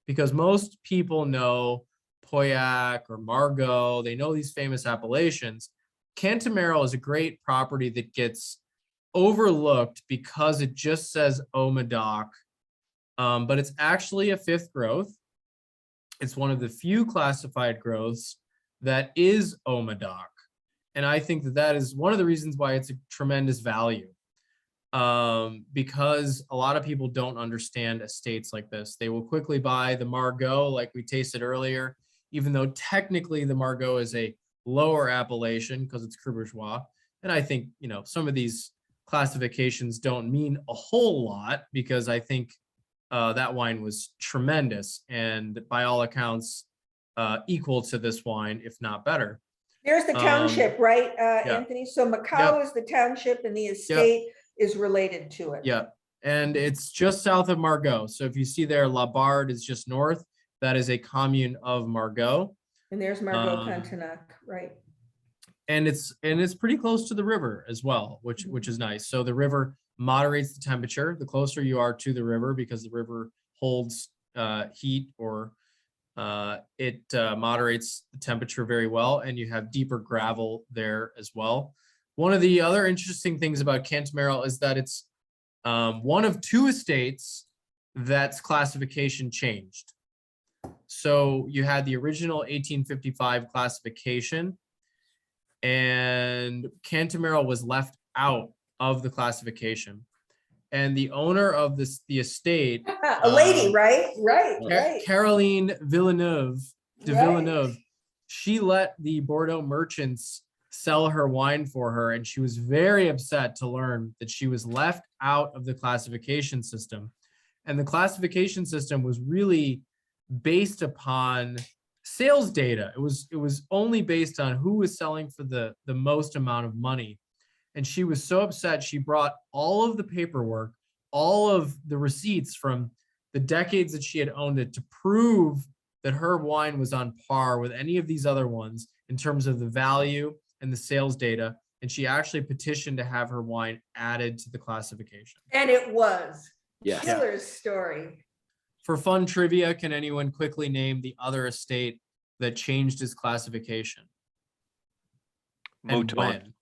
because most people know Pauillac or Margaux. They know these famous appellations. Cantumaral is a great property that gets overlooked because it just says Omedoc, but it's actually a 5th growth. It's one of the few classified growths that is Omedoc. And I think that that is one of the reasons why it's a tremendous value, because a lot of people don't understand estates like this. They will quickly buy the Margaux, like we tasted earlier, even though technically the Margaux is a lower appellation because it's Cru Bourgeois. And I think, you know, some of these classifications don't mean a whole lot because I think that wine was tremendous and by all accounts equal to this wine, if not better. There's the township, right, yeah. Anthony? So Macau Yep. is the township and the estate is related to it. Yeah, and it's just south of Margaux. So if you see there, La Barde is just north. That is a commune of Margaux. And there's Margaux Cantonac, right? And it's pretty close to the river as well, which is nice. So the river moderates the temperature the closer you are to the river because the river holds heat or it moderates the temperature very well, and you have deeper gravel there as well. One of the other interesting things about Cantumaral is that it's one of 2 estates that's classification changed. So you had the original 1855 classification, and Cantumaral was left out of the classification. And the owner of the estate, A lady, right? Right. Caroline Villeneuve de Right. Villeneuve, she let the Bordeaux merchants sell her wine for her, and she was very upset to learn that she was left out of the classification system. And the classification system was really based upon sales data. It was only based on who was selling for the most amount of money. And she was so upset, she brought all of the paperwork, all of the receipts from the decades that she had owned it to prove that her wine was on par with any of these other ones in terms of the value and the sales data. And she actually petitioned to have her wine added to the classification. And it was. Yes. Killer's story. For fun trivia, can anyone quickly name the other estate that changed its classification? And Mouton. when?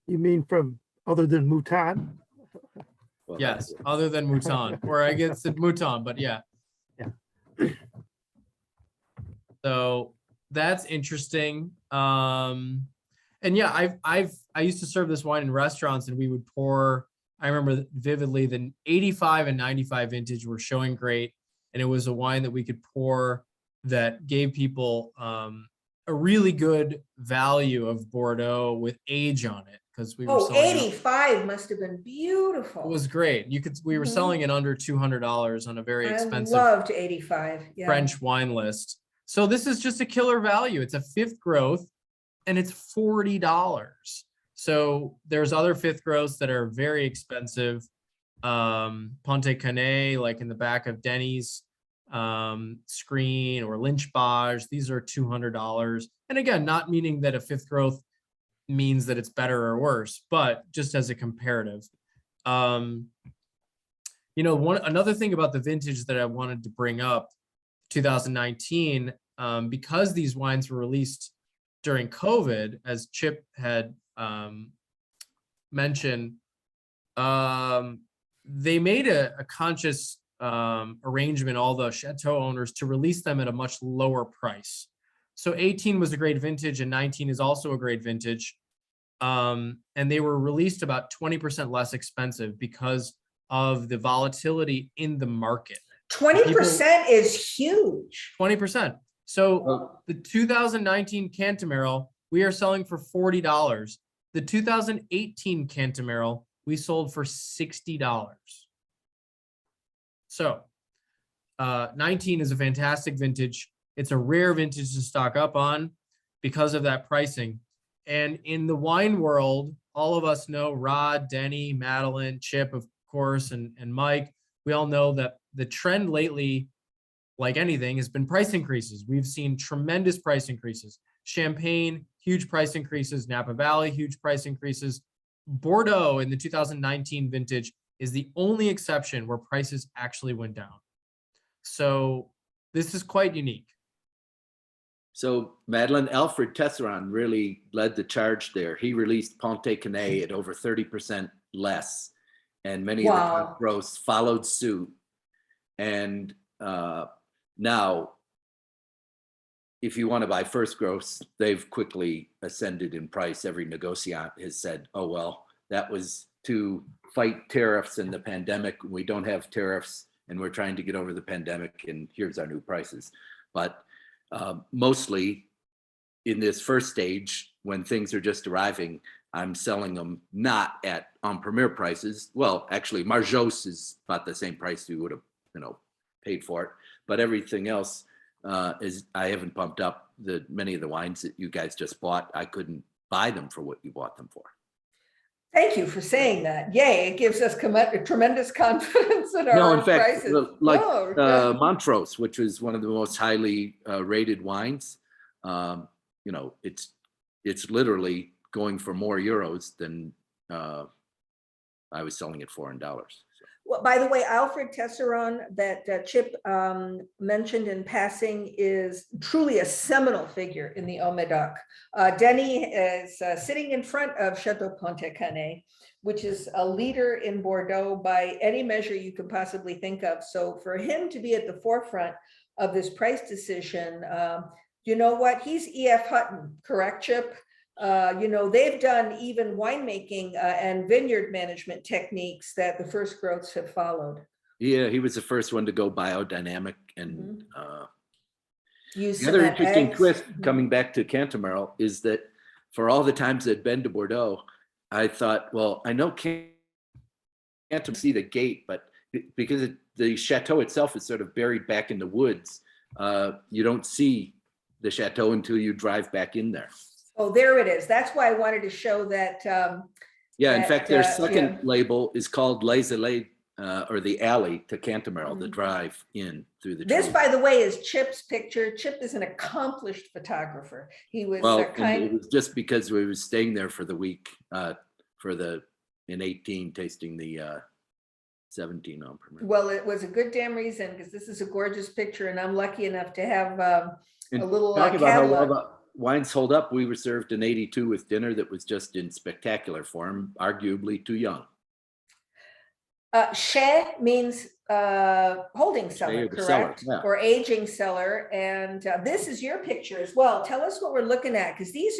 You mean from other than Mouton? Well, Yes, other than Mouton, or I guess it's Mouton, but yeah. Yeah. So that's interesting. And yeah, I used to serve this wine in restaurants, and we would pour. I remember vividly the 85 and 95 vintage were showing great, and it was a wine that we could pour that gave people a really good value of Bordeaux with age on it, because we were Oh, selling it. 85 must have been beautiful. It was great. We were Mhm. selling it under $200 on a very I expensive loved 85. Yeah. French wine list. So this is just a killer value. It's a fifth growth and it's $40. So there's other fifth growths that are very expensive. Ponte Canet, like in the back of Denny's screen, or Lynch Bage, these are $200. And again, not meaning that a fifth growth means that it's better or worse, but just as a comparative. You know, another thing about the vintage that I wanted to bring up, 2019, because these wines were released during COVID, as Chip had mentioned, they made a conscious arrangement, all the chateau owners, to release them at a much lower price. So 18 was a great vintage and 19 is also a great vintage. And they were released about 20% less expensive because of the volatility in the market. 20% is huge. 20%. So the 2019 Cantamaril, we are selling for $40. The 2018 Cantamaril, we sold for $60. So 19 is a fantastic vintage. It's a rare vintage to stock up on because of that pricing. And in the wine world, all of us know Rod, Denny, Madeline, Chip, of course, and Mike. We all know that the trend lately, like anything, has been price increases. We've seen tremendous price increases. Champagne, huge price increases. Napa Valley, huge price increases. Bordeaux in the 2019 vintage is the only exception where prices actually went down. So this is quite unique. So Madeline, Alfred Tesseron really led the charge there. He released Ponte Canet at over 30% less, and many of the top growths followed suit. And now, if you want to buy first growths, they've quickly ascended in price. Every negotiant has said, oh, well, that was to fight tariffs and the pandemic. We don't have tariffs and we're trying to get over the pandemic, and here's our new prices. But mostly in this first stage, when things are just arriving, I'm selling them not at en premier prices. Well, actually, Marjos is about the same price you would have, paid for it. But everything else is, I haven't pumped up. Many of the wines that you guys just bought, I couldn't buy them for what you bought them for. Thank you for saying that. Yay, it gives us tremendous confidence in our in fact, prices. like Montrose, which was one of the most highly rated wines, it's literally going for more euros than I was selling it for in dollars. So. Well, by the way, Alfred Tesseron that Chip mentioned in passing is truly a seminal figure in the Haut-Médoc. Denny is sitting in front of Chateau Ponte Canet, which is a leader in Bordeaux by any measure you could possibly think of. So for him to be at the forefront of this price decision, you know what? He's E.F. Hutton, correct, Chip? They've done even winemaking and vineyard management techniques that the first growths have followed. Yeah, he was the first one to go biodynamic. And the other interesting twist coming back to Cantamaril is that for all the times I'd been to Bordeaux, I thought, well, I know can't see the gate, but because the chateau itself is sort of buried back in the woods, you don't see the chateau until you drive back in there. Oh, there it is. That's why I wanted to show that. In fact, their second label is called Les Allées, or the alley to Cantamaril, the drive in through the trees. This, by the way, is Chip's picture. Chip is an accomplished photographer. He was it was just because we were staying there for the week in 18 tasting the 17 on premier. Well, it was a good damn reason, because this is a gorgeous picture, and I'm lucky enough to have a little talking about how well catalog. the wines hold up. We were served an 82 with dinner that was just in spectacular form, arguably too young. Chai means holding cellar, correct? Yeah. Or aging cellar. And this is your picture as well. Tell us what we're looking at, because these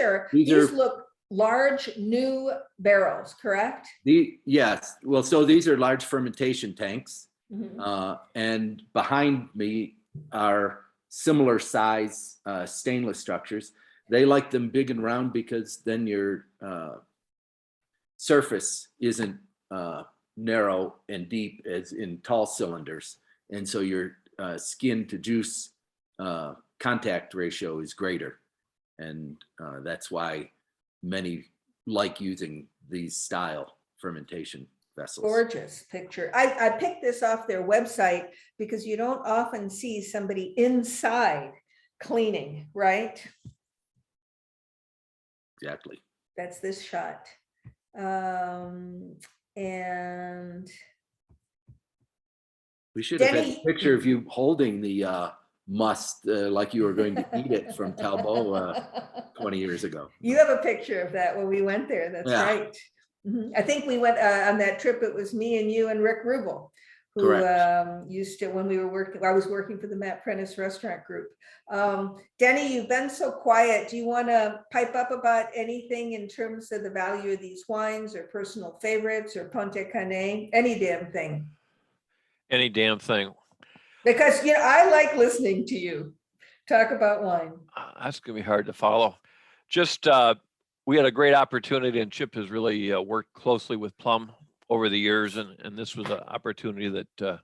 look large new barrels, correct? Yes. Well, so these are large fermentation tanks. Mm-hmm. And behind me are similar size stainless structures. They like them big and round because then your surface isn't narrow and deep as in tall cylinders. And so your skin to juice contact ratio is greater. And that's why many like using these style fermentation vessels. Gorgeous picture. I picked this off their website because you don't often see somebody inside cleaning, right? Exactly. That's this shot. And We should have had Denny- a picture of you holding the must like you were going to eat it from Talbot 20 years ago. You have a picture of that when we went there. That's Yeah. right. Mhm. I think we went on that trip. It was me and you and Rick Rubel, who Correct. used to, when we were working, I was working for the Matt Prentice Restaurant Group. Denny, you've been so quiet. Do you want to pipe up about anything in terms of the value of these wines or personal favorites or Ponte Cane? Any damn thing. Any damn thing. Because, you know, I like listening to you talk about wine. That's gonna be hard to follow. Just we had a great opportunity, and Chip has really worked closely with Plum over the years, and this was an opportunity that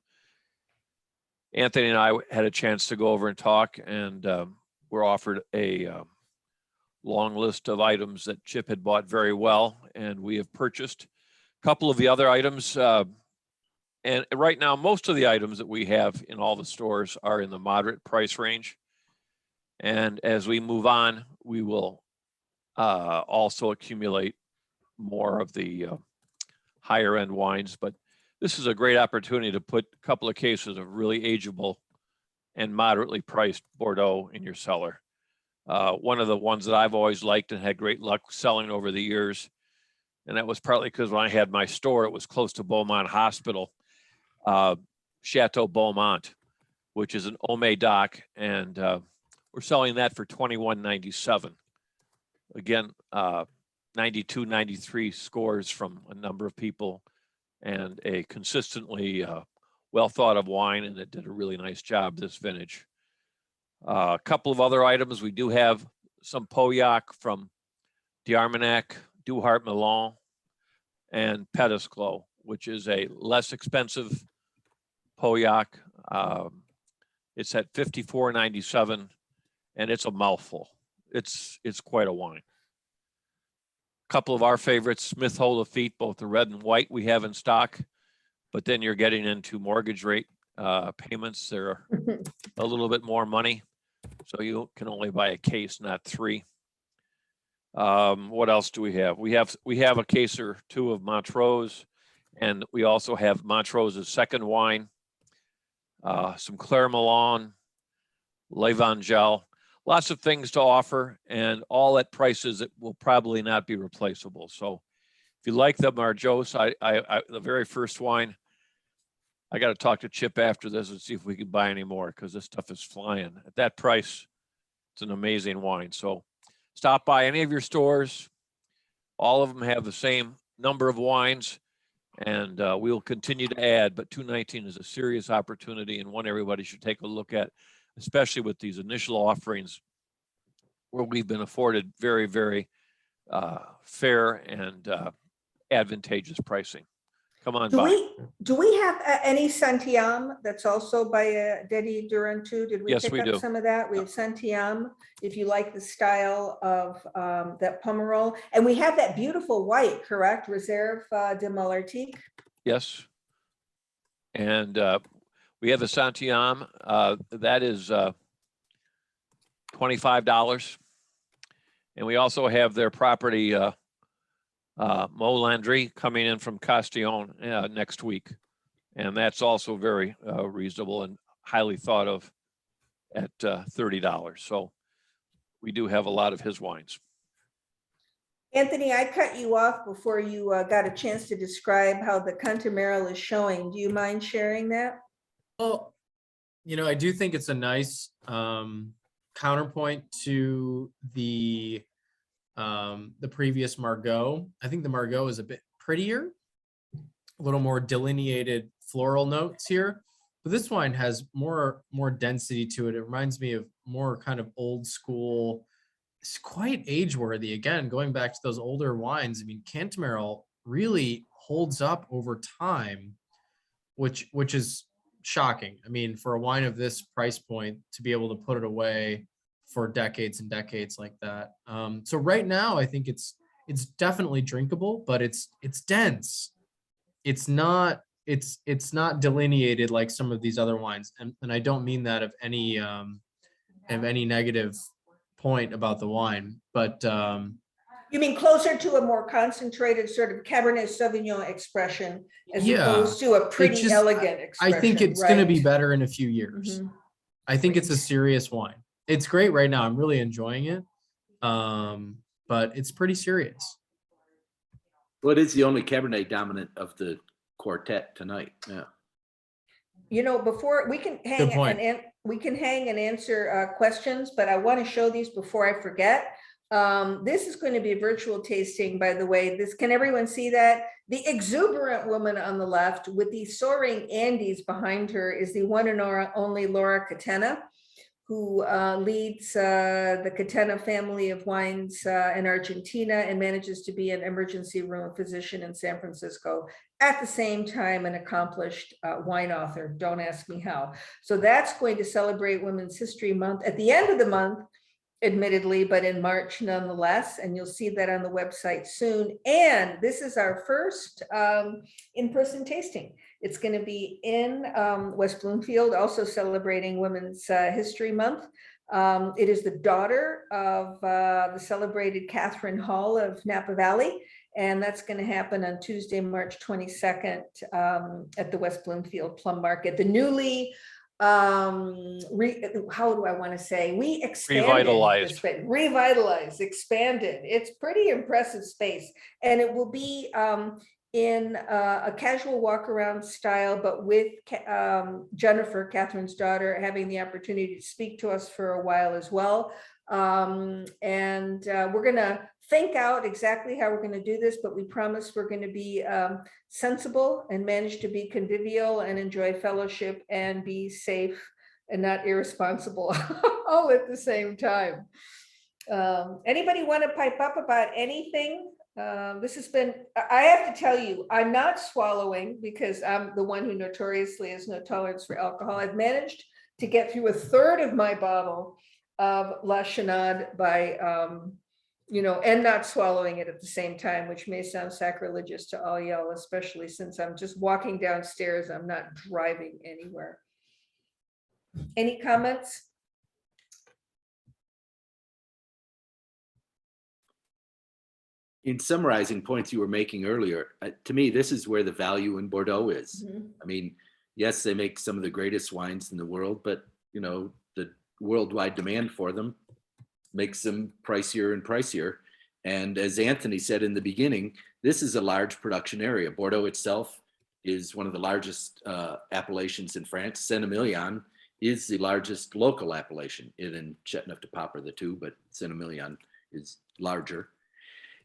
Anthony and I had a chance to go over and talk, and we're offered a long list of items that Chip had bought very well, and we have purchased a couple of the other items. And right now, most of the items that we have in all the stores are in the moderate price range. And as we move on, we will also accumulate more of the higher end wines. But this is a great opportunity to put a couple of cases of really ageable and moderately priced Bordeaux in your cellar. One of the ones that I've always liked and had great luck selling over the years, and that was partly because when I had my store, it was close to Beaumont Hospital. Chateau Beaumont, which is an Ome Doc, and we're selling that for $21.97. Again, 92, 93 scores from a number of people, and a consistently well thought of wine, and it did a really nice job this vintage. A couple of other items. We do have some Pauillac from d'Armagnac, Duhart Milan, and Petits Châteaux, which is a less expensive Pauillac. It's at $54.97, and it's a mouthful. It's quite a wine. A couple of our favorites, Smith Whole Lafitte, both the red and white we have in stock, but then you're getting into mortgage rate payments. They're a little bit more money, so you can only buy a case, not three. What else do we have? We have a case or two of Montrose, and we also have Montrose's second wine, some Claire Milan, L'Evangel, lots of things to offer, and all at prices that will probably not be replaceable. So if you like the Marjos, the very first wine, I got to talk to Chip after this and see if we can buy any more, because this stuff is flying. At that price, it's an amazing wine. So stop by any of your stores. All of them have the same number of wines, and we'll continue to add, but 2019 is a serious opportunity and one everybody should take a look at, especially with these initial offerings where we've been afforded very, very fair and advantageous pricing. Come on by. Do we have any Santiam that's also by Denny Durantou? Did we Yes, pick we up do. some of that? We have Santiam, if you like the style of that Pomerol. And we have that beautiful white, correct? Reserve de Malartic. Yes. And we have the Santiam. That is $25. And we also have their property Mo Landry coming in from Castillon next week. And that's also very reasonable and highly thought of at $30. So we do have a lot of his wines. Anthony, I cut you off before you got a chance to describe how the Cantamarel is showing. Do you mind sharing that? Well, you know, I do think it's a nice counterpoint to the previous Margaux. I think the Margaux is a bit prettier, a little more delineated floral notes here. but this wine has more density to it. It reminds me of more kind of old school. It's quite age worthy. Again, going back to those older wines, I mean, Cantamaril really holds up over time, which is shocking. I mean, for a wine of this price point to be able to put it away for decades and decades like that. So right now, I think it's definitely drinkable, but it's dense. It's not delineated like some of these other wines, and I don't mean that of any negative point about the wine, but You mean closer to a more concentrated sort of Cabernet Sauvignon expression as Yeah, opposed to a pretty just- elegant expression? I think it's going to be right? better in a few years. Mhm. I think it's a serious wine. It's great right now. I'm really enjoying it, but it's pretty serious. Well, it is the only Cabernet dominant of the quartet tonight. Yeah. You know, before we can hang point. and answer questions, but I want to show these before I forget. This is going to be a virtual tasting, by the way. Can everyone see that? The exuberant woman on the left with the soaring Andes behind her is the one and only Laura Catena, who leads the Catena family of wines in Argentina and manages to be an emergency room physician in San Francisco, at the same time an accomplished wine author. Don't ask me how. So that's going to celebrate Women's History Month at the end of the month, admittedly, but in March nonetheless, and you'll see that on the website soon. And this is our first in-person tasting. It's going to be in West Bloomfield, also celebrating Women's History Month. It is the daughter of the celebrated Catherine Hall of Napa Valley, and that's going to happen on Tuesday, March 22nd at the West Bloomfield Plum Market. The newly how do I want to say? We expanded, revitalized, expanded. It's pretty impressive space, and it will be in a casual walk around style, but with Jennifer, Catherine's daughter, having the opportunity to speak to us for a while as well. And we're going to think out exactly how we're going to do this, but we promise we're going to be sensible and manage to be convivial and enjoy fellowship and be safe and not irresponsible all at the same time. Anybody want to pipe up about anything? This has been, I have to tell you, I'm not swallowing because I'm the one who notoriously has no tolerance for alcohol. I've managed to get through a third of my bottle of La Chenade by and not swallowing it at the same time, which may sound sacrilegious to all y'all, especially since I'm just walking downstairs. I'm not driving anywhere. Any comments? In summarizing points you were making earlier, to me, this is where the value in Bordeaux is. Mm-hmm. I mean, yes, they make some of the greatest wines in the world, but the worldwide demand for them makes them pricier and pricier. And as Anthony said in the beginning, this is a large production area. Bordeaux itself is one of the largest appellations in France. Saint-Emilion is the largest local appellation. It and Châteauneuf-du-Pape are the two, but Saint-Emilion is larger.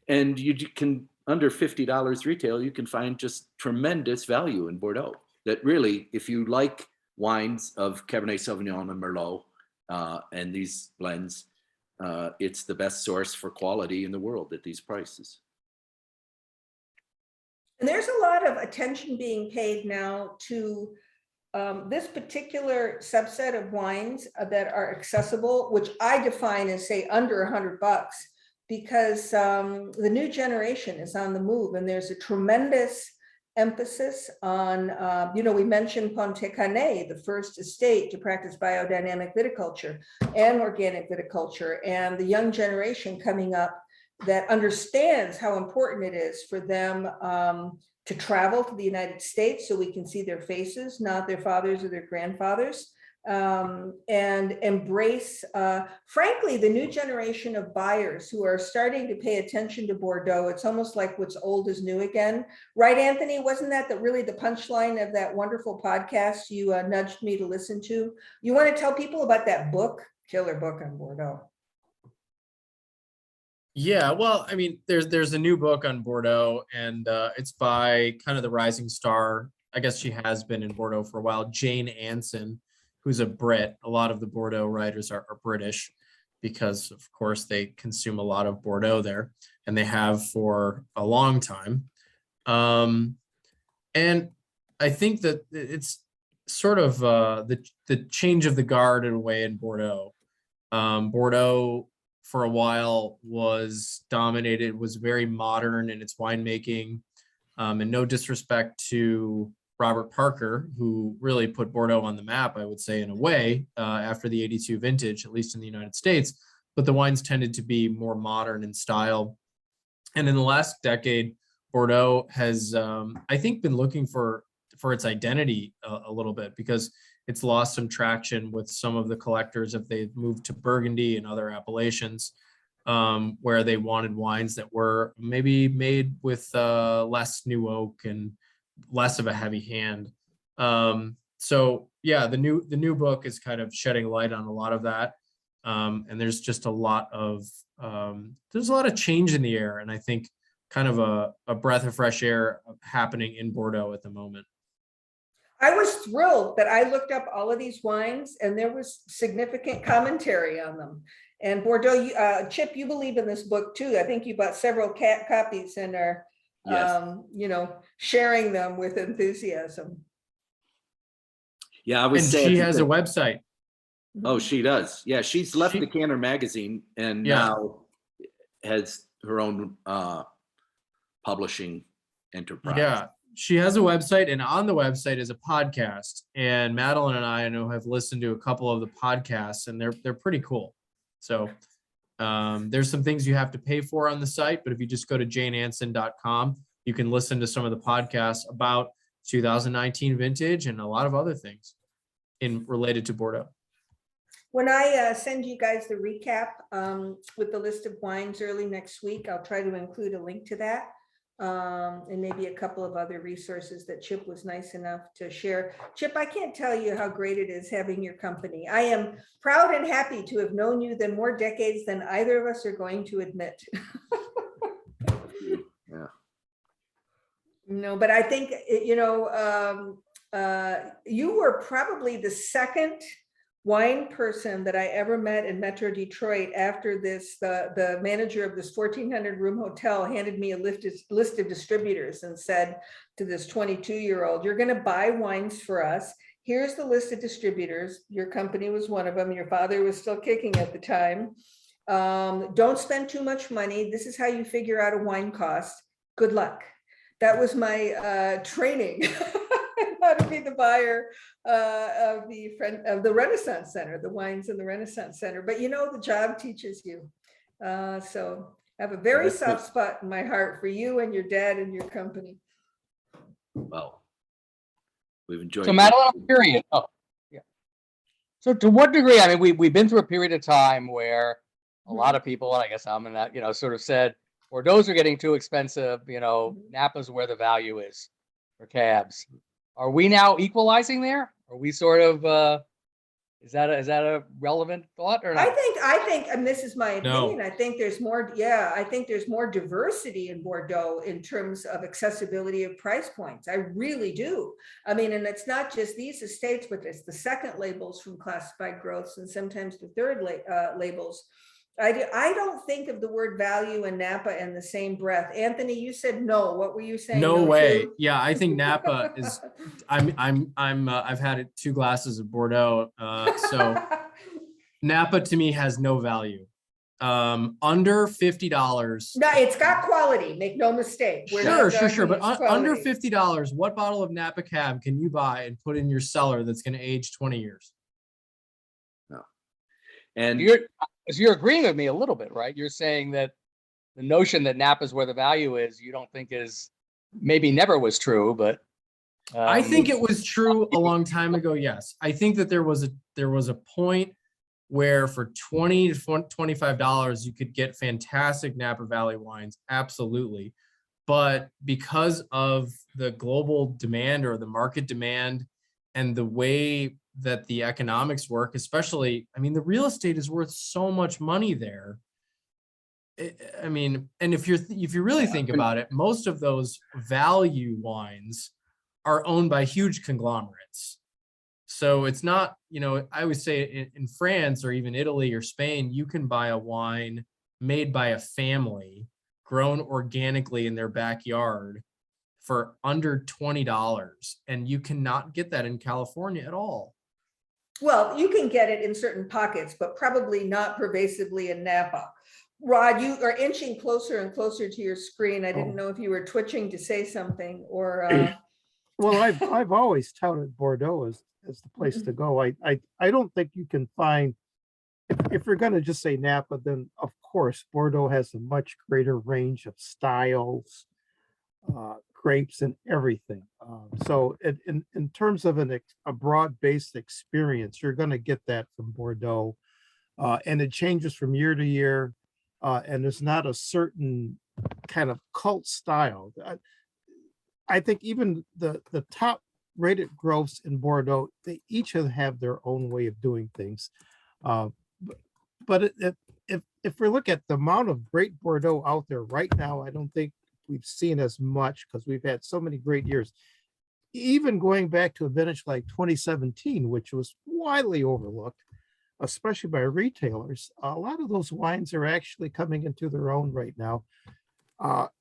And you can, under $50 retail, you can find just tremendous value in Bordeaux. That really, if you like wines of Cabernet Sauvignon and Merlot and these blends, it's the best source for quality in the world at these prices. And there's a lot of attention being paid now to this particular subset of wines that are accessible, which I define as, say, under $100, because the new generation is on the move, and there's a tremendous emphasis on, we mentioned Ponte Canet, the first estate to practice biodynamic viticulture and organic viticulture, and the young generation coming up that understands how important it is for them to travel to the United States so we can see their faces, not their fathers or their grandfathers, and embrace, frankly, the new generation of buyers who are starting to pay attention to Bordeaux. It's almost like what's old is new again. Right, Anthony? Wasn't that really the punchline of that wonderful podcast you nudged me to listen to? You want to tell people about that book, killer book on Bordeaux? Yeah, well, I mean, there's a new book on Bordeaux, and it's by kind of the rising star. I guess she has been in Bordeaux for a while, Jane Anson, who's a Brit. A lot of the Bordeaux writers are British because, of course, they consume a lot of Bordeaux there, and they have for a long time. And I think that it's sort of the change of the guard in a way in Bordeaux. Bordeaux for a while was very modern in its winemaking, and no disrespect to Robert Parker, who really put Bordeaux on the map, I would say, in a way, after the 82 vintage, at least in the United States, but the wines tended to be more modern in style. And in the last decade, Bordeaux has, I think, been looking for its identity a little bit, because it's lost some traction with some of the collectors if they've moved to Burgundy and other appellations, where they wanted wines that were maybe made with less new oak and less of a heavy hand. So yeah, the new book is kind of shedding light on a lot of that. And there's just a lot of change in the air, and I think kind of a breath of fresh air happening in Bordeaux at the moment. I was thrilled that I looked up all of these wines and there was significant commentary on them. And Bordeaux, Chip, you believe in this book too. I think you bought several copies and are, sharing them with enthusiasm. Yeah, I was And sad she to has a think- website. Oh, she does. Yeah, she's left the Canner magazine and now has her own publishing enterprise. Yeah, she has a website, and on the website is a podcast. And Madeline and I know have listened to a couple of the podcasts, and they're pretty cool. So there's some things you have to pay for on the site, but if you just go to janeanson.com, you can listen to some of the podcasts about 2019 vintage and a lot of other things related to Bordeaux. When I send you guys the recap with the list of wines early next week, I'll try to include a link to that. And maybe a couple of other resources that Chip was nice enough to share. Chip, I can't tell you how great it is having your company. I am proud and happy to have known you than more decades than either of us are going to admit. Yeah. No, but I think, you were probably the second wine person that I ever met in Metro Detroit after this. The manager of this 1,400 room hotel handed me a list of distributors and said to this 22-year-old, "You're going to buy wines for us. Here's the list of distributors. Your company was one of them. Your father was still kicking at the time. Don't spend too much money. This is how you figure out a wine cost. Good luck." That was my training. How to be the buyer of the Renaissance Center, the wines in the Renaissance Center. But the job teaches you. So I have a very soft spot in my heart for you and your dad and your company. Well, we've enjoyed. So Madeline, I'm curious. Oh, yeah. So to what degree? I mean, we've been through a period of time where a lot of people, and I guess I'm in that, sort of said, Bordeaux are getting too expensive. Napa's where the value is for cabs. Are we now equalizing there? Are we sort of? Is that a relevant thought or not? I think, and this is my opinion. No. I think there's more. Yeah, I think there's more diversity in Bordeaux in terms of accessibility of price points. I really do. I mean, and it's not just these estates, but it's the second labels from Classified Growths and sometimes the third labels. I don't think of the word value and Napa in the same breath. Anthony, you said no. What were you saying? No way. to? Yeah, I think Napa is. I've had 2 glasses of Bordeaux, so Napa to me has no value. Under $50. No, it's got quality. Make no mistake. We're not Sure. But arguing under quality. $50, what bottle of Napa Cab can you buy and put in your cellar that's going to age 20 years? No. And You're agreeing with me a little bit, right? You're saying that the notion that Napa is where the value is, you don't think is maybe never was true, but I think it was true a long time ago. Yes, I think that there was a point where for $20 to $25 you could get fantastic Napa Valley wines, absolutely. But because of the global demand or the market demand and the way that the economics work, especially, I mean, the real estate is worth so much money there. I mean, and if you really think about it, most of those value wines are owned by huge conglomerates. So it's not, you know, I always say in France or even Italy or Spain, you can buy a wine made by a family, grown organically in their backyard for under $20. And you cannot get that in California at all. Well, you can get it in certain pockets, but probably not pervasively in Napa. Rod, you are inching closer and closer to your screen. I didn't know if you were twitching to say something or. Well, I've always touted Bordeaux as the place to go. I don't think you can find, if you're going to just say Napa, then of course Bordeaux has a much greater range of styles, grapes and everything. So in terms of a broad-based experience, you're going to get that from Bordeaux, and it changes from year to year, and there's not a certain kind of cult style. I think even the top rated groves in Bordeaux, they each have their own way of doing things. But if we look at the amount of great Bordeaux out there right now, I don't think we've seen as much because we've had so many great years. Even going back to a vintage like 2017, which was widely overlooked, especially by retailers, a lot of those wines are actually coming into their own right now.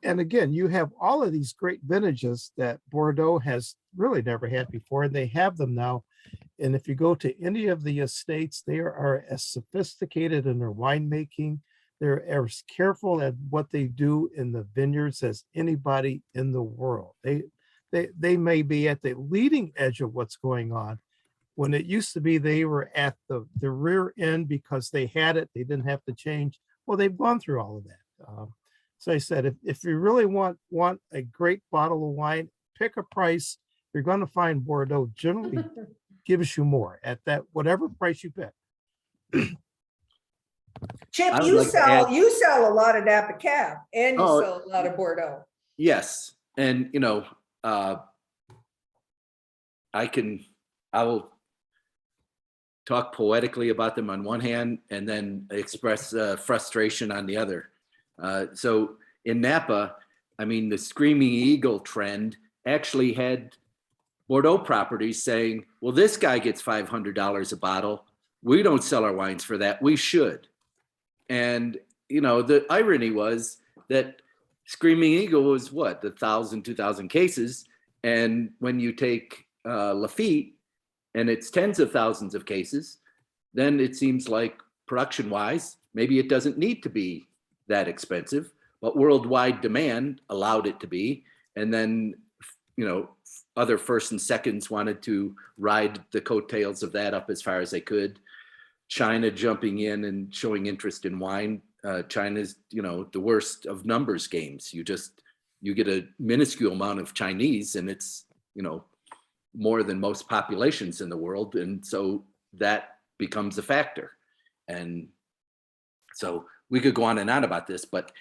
And again, you have all of these great vintages that Bordeaux has really never had before, and they have them now. And if you go to any of the estates, they are as sophisticated in their winemaking. They're as careful at what they do in the vineyards as anybody in the world. They may be at the leading edge of what's going on. When it used to be they were at the rear end because they had it, they didn't have to change. Well, they've gone through all of that. So I said, if you really want a great bottle of wine, pick a price. You're going to find Bordeaux generally gives you more at that whatever price you pick. Chip, I would you like to add- sell a lot of Napa Cab and you Oh. sell a lot of Bordeaux. Yes, and you know, I will talk poetically about them on one hand and then express frustration on the other. So in Napa, I mean, the Screaming Eagle trend actually had Bordeaux properties saying, well, this guy gets $500 a bottle. We don't sell our wines for that. We should. And, you know, the irony was that Screaming Eagle was what, 1,000, 2,000 cases. And when you take Lafite and it's tens of thousands of cases, then it seems like production wise, maybe it doesn't need to be that expensive, but worldwide demand allowed it to be. And then, you know, other first and seconds wanted to ride the coattails of that up as far as they could. China jumping in and showing interest in wine. China's, you know, the worst of numbers games. You get a minuscule amount of Chinese and it's, you know, more than most populations in the world. And so that becomes a factor. And so we could go on and on about this, but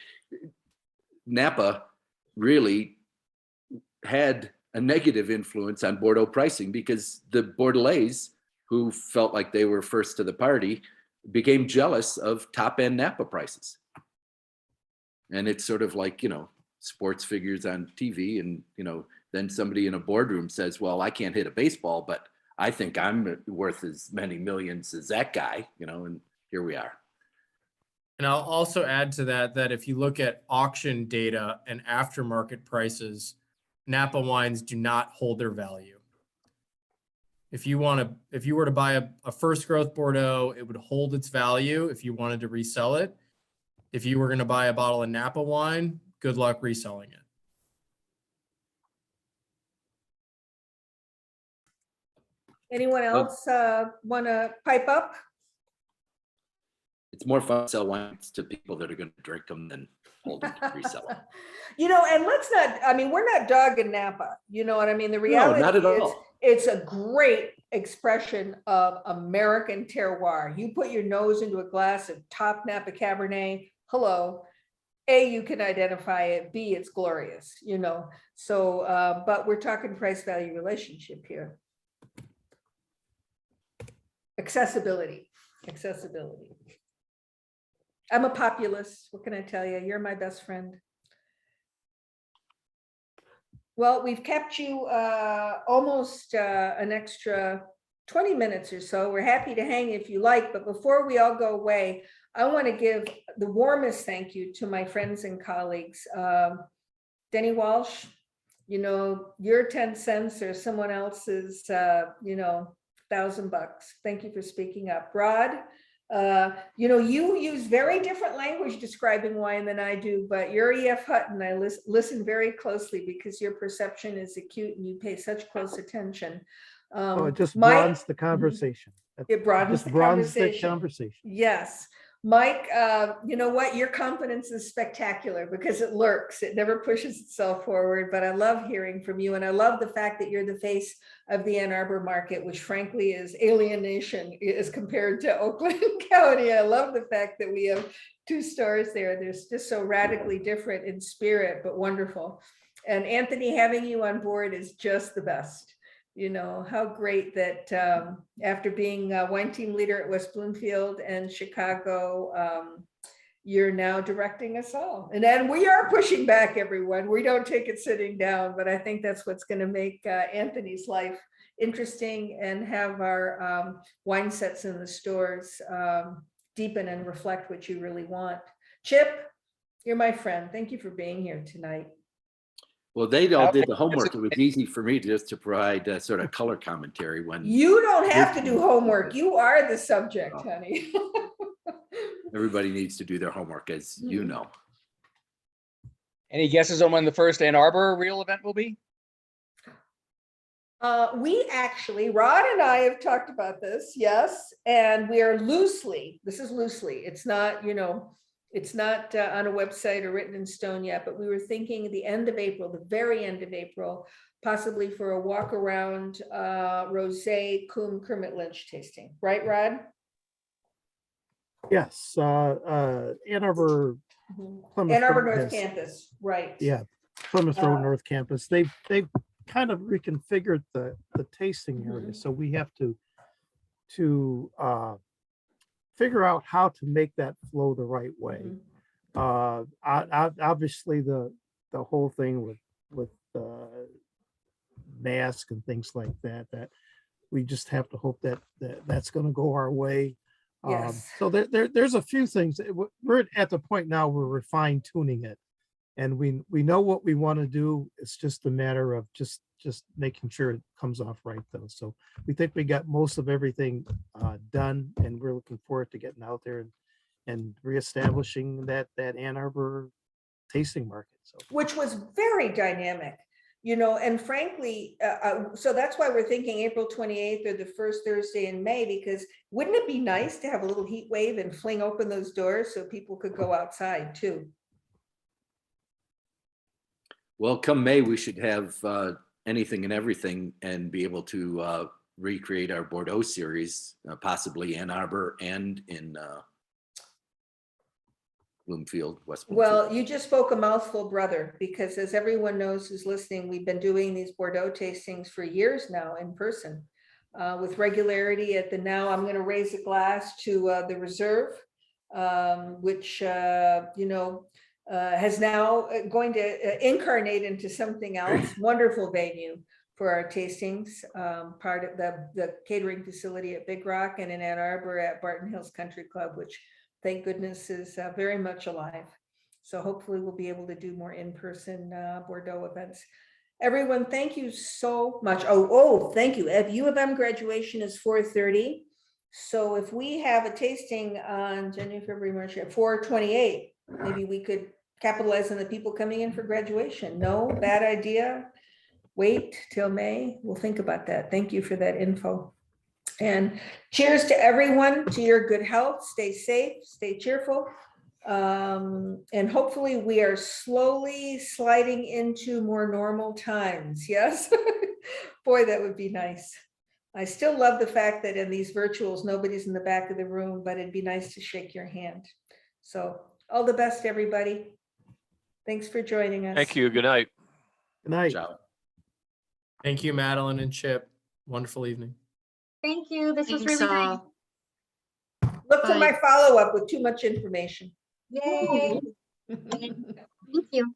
Napa really had a negative influence on Bordeaux pricing because the Bordelais, who felt like they were first to the party, became jealous of top-end Napa prices. And it's sort of like, you know, sports figures on TV and, you know, then somebody in a boardroom says, well, I can't hit a baseball, but I think I'm worth as many millions as that guy, you know, and here we are. And I'll also add to that, that if you look at auction data and aftermarket prices, Napa wines do not hold their value. If you were to buy a first growth Bordeaux, it would hold its value if you wanted to resell it. If you were going to buy a bottle of Napa wine, good luck reselling it. Anyone else want to pipe up? It's more fun to sell wines to people that are going to drink them than hold them to resell them. You know, and let's not, I mean, we're not dogging Napa. You know what I mean? The reality not at is all. it's a great expression of American terroir. You put your nose into a glass of top Napa Cabernet, hello. A, you can identify it. B, it's glorious, you know. So, but we're talking price value relationship here. Accessibility. I'm a populist. What can I tell you? You're my best friend. Well, we've kept you almost an extra 20 minutes or so. We're happy to hang if you like, but before we all go away, I want to give the warmest thank you to my friends and colleagues. Denny Walsh, you know, your 10 cents or someone else's, you know, $1,000. Thank you for speaking up. Rod, you know, you use very different language describing wine than I do, but you're E.F. Hutton. I listen very closely because your perception is acute and you pay such close attention. Oh, it just Mike- broadens the conversation. It broadens Just the broadens the conversation. conversation. Yes. Mike, you know what? Your confidence is spectacular because it lurks. It never pushes itself forward, but I love hearing from you. And I love the fact that you're the face of the Ann Arbor market, which frankly is alienation as compared to Oakland County. I love the fact that we have 2 stores there. They're just so radically different in spirit, but wonderful. And Anthony, having you on board is just the best. You know, how great that after being wine team leader at West Bloomfield and Chicago, you're now directing us all. And then we are pushing back, everyone. We don't take it sitting down, but I think that's what's going to make Anthony's life interesting and have our wine sets in the stores deepen and reflect what you really want. Chip, you're my friend. Thank you for being here tonight. Well, they all did the homework. It was easy for me just to provide sort of color commentary when You don't have to do homework. You are the subject, honey. everybody needs to do their homework, as you know. Any guesses on when the first Ann Arbor real event will be? We actually, Rod and I have talked about this, yes, and we are loosely, this is loosely, it's not, you know, it's not on a website or written in stone yet, but we were thinking the end of April, the very end of April, possibly for a walk around rosé Kermit Lynch tasting, right, Rod? Yes, Ann Arbor. Plymouth Ann Arbor Road North has- Campus, right. Yeah, Plymouth Road North Campus. They've kind of reconfigured the tasting area, so we have to figure out how to make that flow the right way. Obviously, the whole thing with mask and things like that we just have to hope that's going to go our way. Yes. So there's a few things. We're at the point now where we're fine tuning it, and we know what we want to do. It's just a matter of just making sure it comes off right, though. So we think we got most of everything done, and we're looking forward to getting out there and reestablishing that Ann Arbor tasting market. So Which was very dynamic, you know, and frankly, so that's why we're thinking April 28th or the first Thursday in May, because wouldn't it be nice to have a little heat wave and fling open those doors so people could go outside too? Well, come May, we should have anything and everything and be able to recreate our Bordeaux series, possibly Ann Arbor and in Bloomfield, West Bloomfield. Well, you just spoke a mouthful, brother, because as everyone knows who's listening, we've been doing these Bordeaux tastings for years now in person with regularity at the now. I'm going to raise a glass to the Reserve, which, you know, has now going to incarnate into something else. Wonderful venue for our tastings, part of the catering facility at Big Rock and in Ann Arbor at Barton Hills Country Club, which thank goodness is very much alive. So hopefully we'll be able to do more in-person Bordeaux events. Everyone, thank you so much. Oh, thank you. At U of M graduation is 4:30. So if we have a tasting on January, February, March at 4:28, maybe we could capitalize on the people coming in for graduation. No, bad idea. Wait till May. We'll think about that. Thank you for that info. And cheers to everyone, to your good health. Stay safe, stay cheerful. And hopefully we are slowly sliding into more normal times. Yes. Boy, that would be nice. I still love the fact that in these virtuals, nobody's in the back of the room, but it'd be nice to shake your hand. So all the best, everybody. Thanks for joining us. Thank you. Good night. good night. Ciao. Thank you, Madeline and Chip. Wonderful evening. Thank you. This was Thanks really nice. all. Look for Bye. my follow-up with too much information. Yay. Thank you.